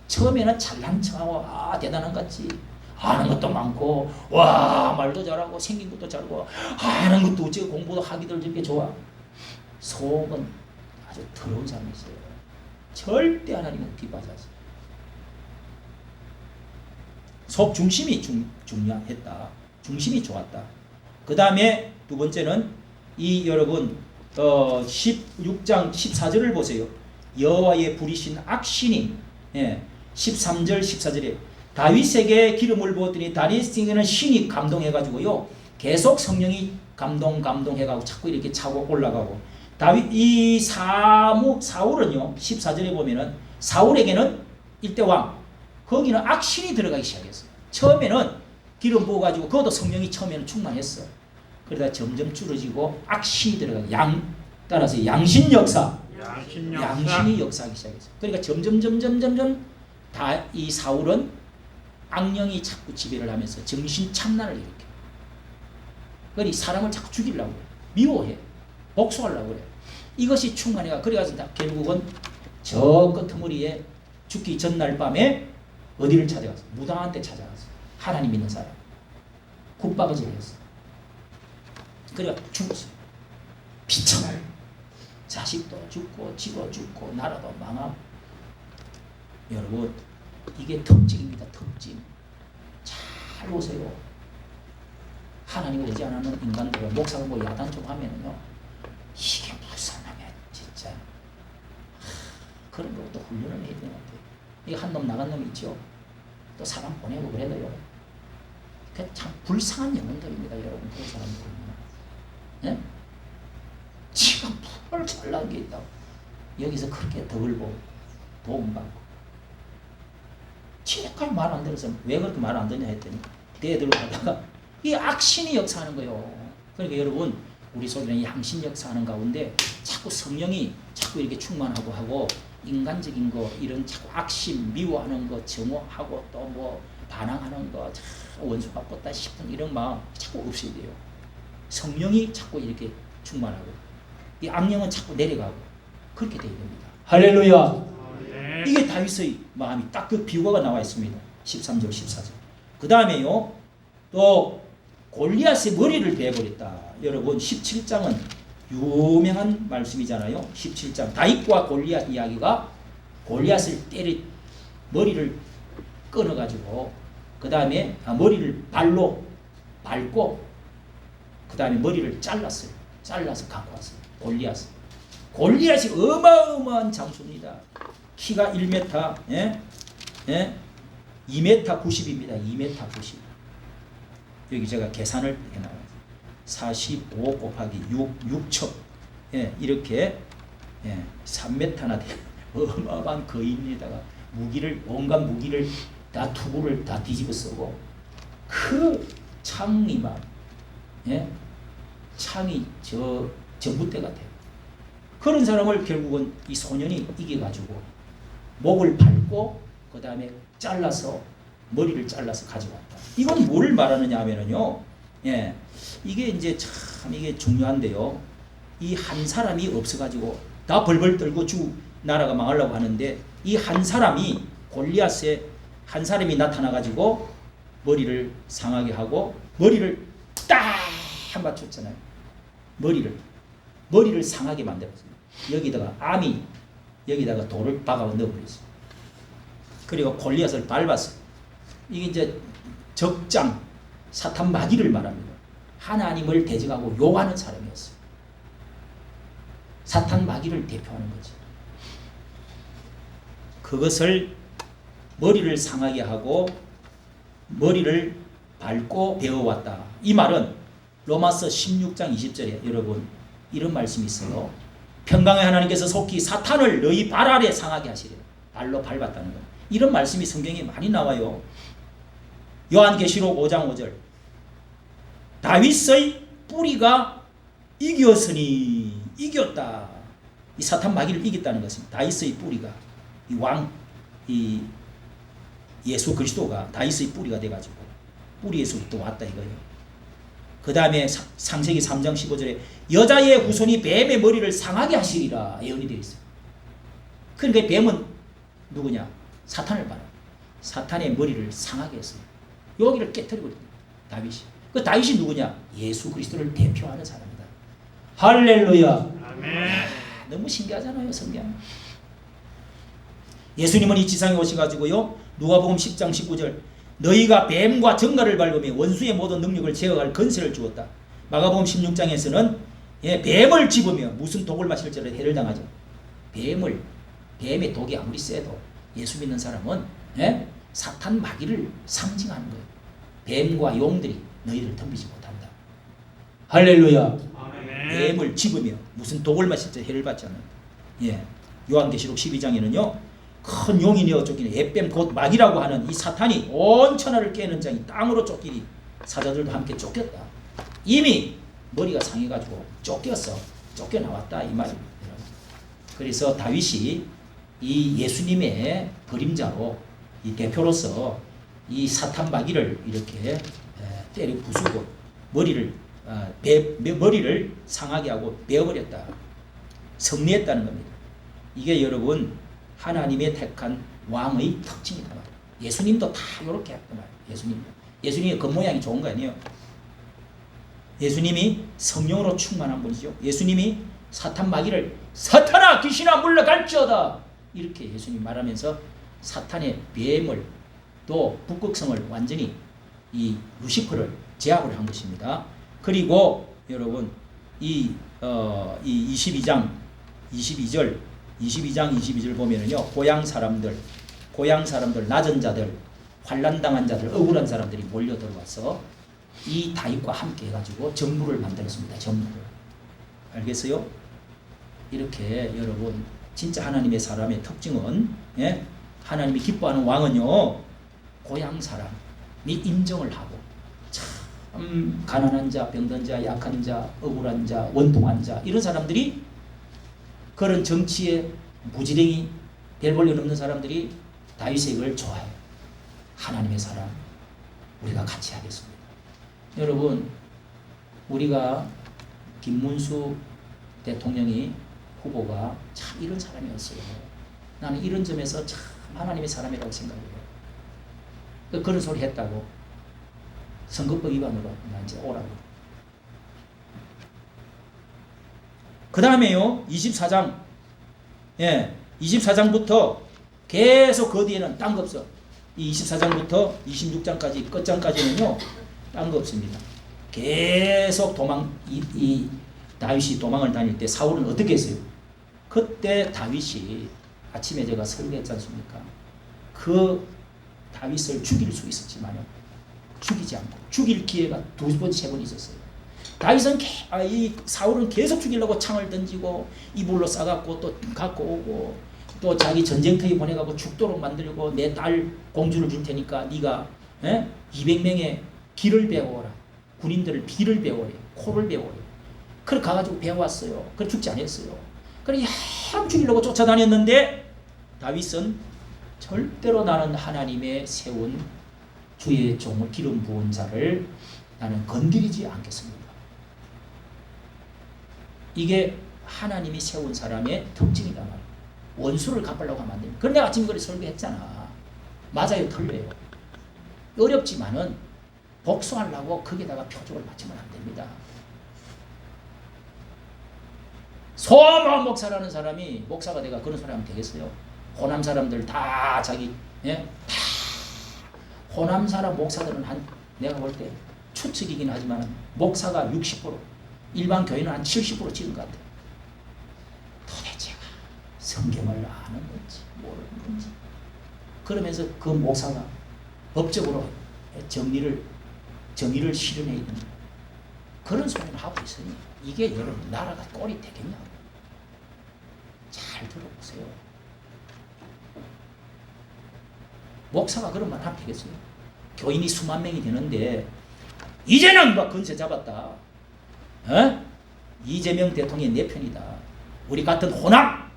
처음에는 잘난 척하고 대단한 것 같지. 아는 것도 많고 말도 잘하고 생긴 것도 잘하고 아는 것도 어찌 공부도 하기도 저렇게 좋아. 속은 아주 더러운 사람이 있어요. 절대 하나님은 기뻐하지 않습니다. 속 중심이 중요했다. 중심이 좋았다. 그 다음에 두 번째는 이 여러분 16장 14절을 보세요. 여호와의 부리신 악신이 13절 14절에 다윗에게 기름을 부었더니 다윗에게는 신이 감동해가지고요. 계속 성령이 감동해가고 자꾸 이렇게 차고 올라가고 다윗 이 사울은요 14절에 보면은 사울에게는 일대왕 거기는 악신이 들어가기 시작했어요. 처음에는 기름 부어가지고 그것도 성령이 처음에는 충만했어. 그러다 점점 줄어지고 악신이 들어가고 따라서 양신 역사 양신이 역사하기 시작했어요. 그러니까 점점 다 이 사울은 악령이 자꾸 지배를 하면서 정신 착란을 일으켜. 그러니 사람을 자꾸 죽이려고 그래. 미워해. 복수하려고 그래. 이것이 충만해가 그래가지고 결국은 저 끄트머리에 죽기 전날 밤에 어디를 찾아갔어? 무당한테 찾아갔어. 하나님 믿는 사람. 굿바가지를 했어. 그래가 죽었어. 비참해. 자식도 죽고 지도 죽고 나라도 망하고. 여러분 이게 특징입니다. 특징. 잘 보세요. 하나님을 의지 안 하는 인간들은 목사가 뭐 야단 좀 하면은요 이게 무슨 놈이야 진짜. 그런 것도 훈련을 해야 되는 것 같아요. 이거 한 놈 나간 놈 있죠. 또 사람 보내고 그래도요. 그 참 불쌍한 영혼들입니다. 여러분 그런 사람들은. 예? 지가 뭘 잘난 게 있다고. 여기서 그렇게 덕을 보고 도움받고. 지금까지 말 안 들어서 왜 그렇게 말 안 듣냐 했더니 대들고 가다가 이 악신이 역사하는 거예요. 그러니까 여러분 우리 속에는 양신 역사하는 가운데 자꾸 성령이 자꾸 이렇게 충만하고 하고 인간적인 거 이런 자꾸 악심 미워하는 거 정오하고 또 뭐 반항하는 거 원수 바꿨다 싶은 이런 마음 자꾸 없어야 돼요. 성령이 자꾸 이렇게 충만하고 이 악령은 자꾸 내려가고 그렇게 돼야 됩니다. 할렐루야. 이게 다윗의 마음이 딱 그 비유가 나와 있습니다. 13절 14절. 그 다음에요 또 골리앗의 머리를 베어버렸다. 여러분 17장은 유명한 말씀이잖아요. 17장 다윗과 골리앗 이야기가 골리앗을 머리를 끊어가지고 그 다음에 머리를 발로 밟고 그 다음에 머리를 잘라서 갖고 왔어요. 골리앗이 어마어마한 장수입니다. 키가 1m, 2m 90입니다. 2m 90. 여기 제가 계산을 해놔요. 45 곱하기 6첩. 이렇게 3m나 돼요. 어마어마한 거인에다가 온갖 무기를 다 투구를 다 뒤집어 쓰고 그 창이 막 창이 저 전봇대 같아요. 그런 사람을 결국은 이 소년이 이겨가지고 목을 밟고 그 다음에 머리를 잘라서 가져왔다. 이건 뭘 말하느냐 하면은요, 이게 이제 참 이게 중요한데요. 이 한 사람이 없어가지고 다 벌벌 떨고 나라가 망하려고 하는데 이 한 사람이 골리앗에 한 사람이 나타나가지고 머리를 상하게 하고 머리를 딱 맞췄잖아요. 머리를 상하게 만들었어요. 여기다가 돌을 박아 넣어버렸어요. 그리고 골리앗을 밟았어요. 이게 이제 적장, 사탄 마귀를 말합니다. 하나님을 대적하고 욕하는 사람이었어요. 사탄 마귀를 대표하는 거지. 그것을 머리를 상하게 하고 머리를 밟고 배워왔다. 이 말은 로마서 16장 20절에 여러분 이런 말씀이 있어요. 평강의 하나님께서 속히 사탄을 너희 발 아래 상하게 하시리라. 발로 밟았다는 거. 이런 말씀이 성경에 많이 나와요. 요한계시록 5장 5절. 다윗의 뿌리가 이겼다. 이 사탄 마귀를 이겼다는 것입니다. 다윗의 뿌리가 이 예수 그리스도가 다윗의 뿌리가 돼가지고 뿌리에서부터 왔다 이거예요. 그 다음에 창세기 3장 15절에 여자의 후손이 뱀의 머리를 상하게 하시리라 예언이 되어 있어요. 그러니까 뱀은 누구냐? 사탄을 말합니다. 사탄의 머리를 상하게 했어요. 여기를 깨뜨리거든요. 다윗이. 그 다윗이 누구냐? 예수 그리스도를 대표하는 사람이다. 할렐루야. 아멘. 너무 신기하잖아요, 성경. 예수님은 이 지상에 오셔가지고요. 누가복음 10장 19절 너희가 뱀과 정갈을 밟으며 원수의 모든 능력을 제어할 건세를 주었다. 마가복음 16장에서는 뱀을 집으며 무슨 독을 마실지라도 해를 당하죠. 뱀의 독이 아무리 세도 예수 믿는 사람은 사탄 마귀를 상징하는 거예요. 뱀과 용들이 너희를 덤비지 못한다. 할렐루야. 뱀을 집으며 무슨 독을 마실지 해를 받지 않는다. 요한계시록 12장에는요. 큰 용이 내어 쫓기는 옛뱀 곧 마귀라고 하는 이 사탄이 온 천하를 깨는 자니 땅으로 쫓기니 사자들도 함께 쫓겼다. 이미 머리가 상해가지고 쫓겨나왔다 이 말입니다. 그래서 다윗이 이 예수님의 그림자로 이 대표로서 이 사탄 마귀를 이렇게 때려 부수고 머리를 상하게 하고 베어버렸다. 승리했다는 겁니다. 이게 여러분 하나님의 택한 왕의 특징이다 말이에요. 예수님도 다 이렇게 했단 말이에요. 예수님의 겉모양이 좋은 거 아니에요. 예수님이 성령으로 충만한 분이죠. 예수님이 사탄 마귀를 사탄아 귀신아 물러갈지어다 이렇게 예수님 말하면서 사탄의 뱀을 또 북극성을 완전히 이 루시퍼를 제압을 한 것입니다. 그리고 여러분 이 22장 22절 보면은요. 고향 사람들, 낮은 자들, 환난당한 자들, 억울한 사람들이 몰려 들어와서 이 다윗과 함께 해가지고 전부를 만들었습니다. 전부를. 알겠어요? 이렇게 여러분 진짜 하나님의 사람의 특징은 하나님이 기뻐하는 왕은요. 고향 사람이 인정을 하고 참 가난한 자, 병든 자, 약한 자, 억울한 자, 원통한 자 이런 사람들이 그런 정치에 무지랭이 별 볼 일 없는 사람들이 다윗의 이걸 좋아해요. 하나님의 사람 우리가 같이 하겠습니다. 여러분 우리가 김문수 대통령이 후보가 참 이런 사람이었어요. 나는 이런 점에서 참 하나님의 사람이라고 생각해요. 그런 소리 했다고 선거법 위반으로 나 이제 오라고. 그 다음에요 24장 24장부터 계속 그 뒤에는 딴 거 없어. 이 24장부터 26장까지 끝장까지는요 딴 거 없습니다. 계속 이 다윗이 도망을 다닐 때 사울은 어떻게 했어요? 그때 다윗이 아침에 제가 설교했지 않습니까? 그 다윗을 죽일 수 있었지만요 죽이지 않고 죽일 기회가 2번, 3번 있었어요. 다윗은 이 사울은 계속 죽이려고 창을 던지고 이불로 싸갖고 또 갖고 오고 또 자기 전쟁터에 보내가고 죽도록 만들고 내 딸 공주를 줄 테니까 네가 200명의 기를 배워라. 군인들을 비를 배워래. 코를 배워래. 그래 가가지고 배워왔어요. 그래 죽지 않았어요. 그래 양 죽이려고 쫓아다녔는데 다윗은 절대로 나는 하나님의 세운 주의 종을 기름 부은 자를 나는 건드리지 않겠습니다. 이게 하나님이 세운 사람의 특징이다 말이에요. 원수를 갚으려고 하면 안 됩니다. 그런데 아침에 그래 설교했잖아. 맞아요, 틀려요. 어렵지만은 복수하려고 거기다가 표적을 맞추면 안 됩니다. 소아마한 목사라는 사람이 목사가 돼가 그런 소리 하면 되겠어요? 호남 사람들 다 자기 다 호남 사람 목사들은 내가 볼 때 추측이긴 하지만 목사가 60% 일반 교인은 한 70% 찍은 것 같아요. 도대체가 성경을 아는 건지 모르는 건지 그러면서 그 목사가 법적으로 정의를 실현해야 되는 그런 소리를 하고 있으니 이게 여러분 나라가 꼴이 되겠냐고. 잘 들어보세요. 목사가 그런 말 하면 되겠어요? 교인이 수만 명이 되는데 이제는 막 건세 잡았다. 이재명 대통령이 내 편이다. 우리 같은 호남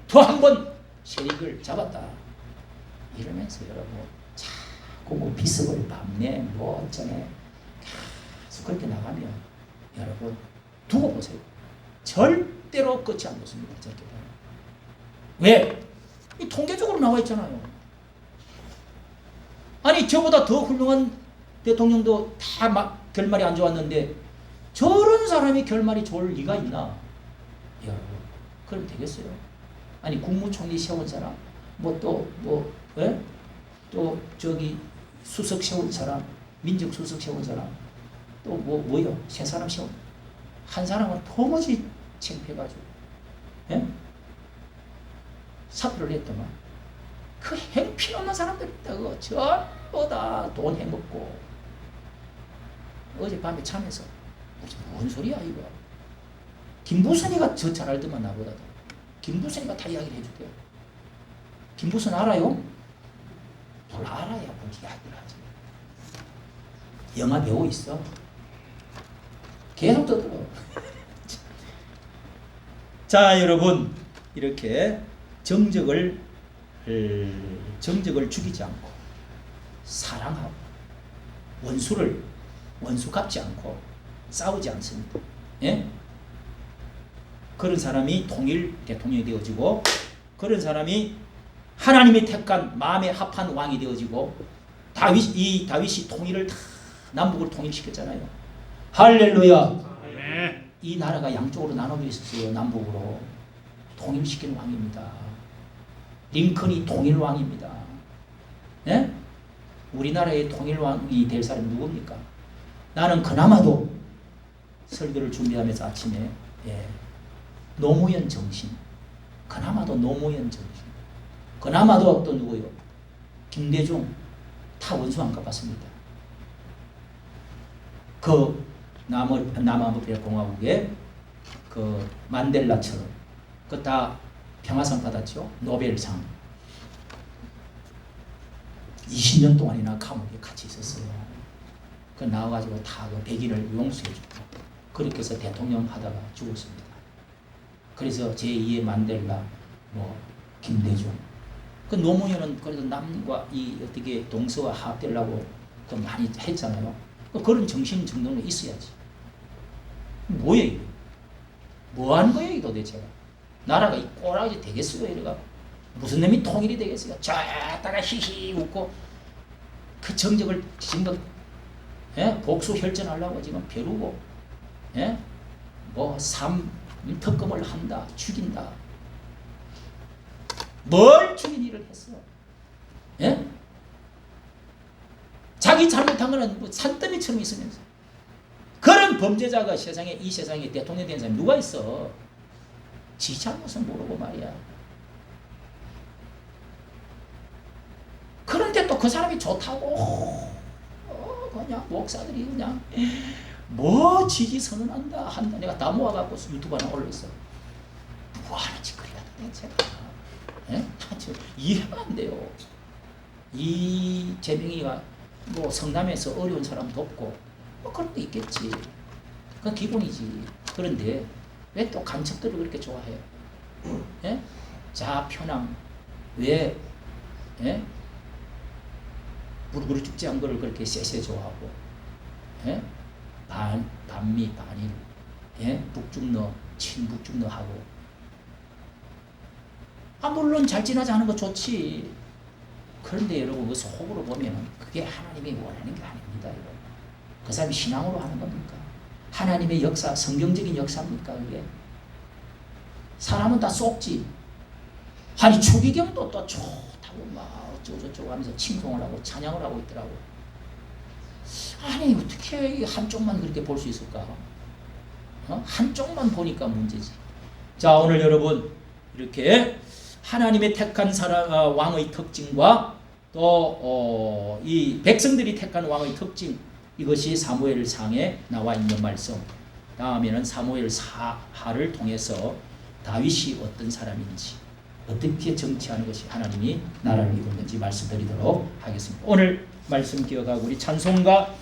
또 한 번 세력을 잡았다. 이러면서 여러분 자꾸 뭐 비석을 밟네 뭐 어쩌네 계속 그렇게 나가면 여러분 두고 보세요. 절대로 끝이 안 좋습니다. 절대. 왜? 이 통계적으로 나와 있잖아요. 아니 저보다 더 훌륭한 대통령도 다 결말이 안 좋았는데 저런 사람이 결말이 좋을 리가 있나? 여러분 그럼 되겠어요? 아니 국무총리 세운 사람 왜? 또 저기 수석 세운 사람, 민정 수석 세운 사람, 또 뭐요? 세 사람 세운. 한 사람은 도무지 창피해가지고, 예? 사표를 냈더만. 그 행필없는 사람들 있다고 전부 다 돈 해먹고. 어젯밤에 잠에서 뭔 소리야 이거. 김부선이가 저 잘 알더만 나보다도. 김부선이가 다 이야기를 해주대요. 김부선 알아요? 뭘 알아야 뭘 이야기를 하지. 영화 배우 있어. 계속 떠들어. 자 여러분, 이렇게 정적을 죽이지 않고 사랑하고 원수 갚지 않고 싸우지 않습니다. 예? 그런 사람이 통일 대통령이 되어지고, 그런 사람이 하나님이 택한 마음에 합한 왕이 되어지고, 다윗이 통일을 다 남북을 통일시켰잖아요. 할렐루야. 이 나라가 양쪽으로 나눠져 있었어요. 남북으로 통일시킨 왕입니다. 링컨이 통일왕입니다. 예? 우리나라의 통일왕이 될 사람이 누굽니까? 나는 그나마도 설교를 준비하면서 아침에 노무현 정신, 그나마도 노무현 정신, 그나마도 또 누구요? 김대중, 다 원수 안 갚았습니다. 그 남아프리카 공화국의 그 만델라처럼 그 다 평화상 받았죠. 노벨상. 20년 동안이나 감옥에 같이 있었어요. 그 나와가지고 다 그 백인을 용서해주고, 그렇게 해서 대통령 하다가 죽었습니다. 그래서 제2의 만델라, 김대중. 그 노무현은 그래도 남과 이 어떻게 동서와 합되려고 그 많이 했잖아요. 그런 정신 정도는 있어야지. 뭐예요 이게? 뭐 하는 거예요 이 도대체가? 나라가 이 꼬라지 되겠어요 이래가? 무슨 놈이 통일이 되겠어요? 저다가 히히 웃고 그 정적을 지금 복수 혈전하려고 지금 벼르고, 특검을 한다, 죽인다. 뭘 죽인 일을 했어? 자기 잘못한 거는 뭐 산더미처럼 있으면서. 그런 범죄자가 이 세상에 대통령 된 사람이 누가 있어? 지 잘못은 모르고 말이야. 그런데 또 그 사람이 좋다고 그냥 목사들이 그냥 지지 선언한다 한다. 내가 다 모아갖고 유튜브 하나 올렸어. 뭐하는 짓거리야 도대체. 이해가 안 돼요. 이 재명이가 성남에서 어려운 사람 돕고 그런 거 있겠지. 그건 기본이지. 그런데 왜 또 간첩들을 그렇게 좋아해요? 자편함. 왜 무릎으로 죽지 않은 거를 그렇게 쎄쎄 좋아하고, 반미 반일, 북중러 친북중러 하고. 물론 잘 지나지 않은 거 좋지. 그런데 여러분 그 속으로 보면 그게 하나님이 원하는 게 아닙니다. 여러분. 그 사람이 신앙으로 하는 겁니까? 하나님의 역사, 성경적인 역사입니까? 그게? 사람은 다 속지. 아니 추기경도 또 좋다고 막 어쩌고저쩌고 하면서 칭송을 하고 찬양을 하고 있더라고. 아니 어떻게 한쪽만 그렇게 볼 수 있을까? 한쪽만 보니까 문제지. 자 오늘 여러분 이렇게 하나님의 택한 왕의 특징과 또 이 백성들이 택한 왕의 특징, 이것이 사무엘상에 나와 있는 말씀. 다음에는 사무엘하를 통해서 다윗이 어떤 사람인지, 어떻게 정치하는 것이 하나님이 나라를 이루는지 말씀드리도록 하겠습니다. 오늘 말씀 기억하고 우리 찬송가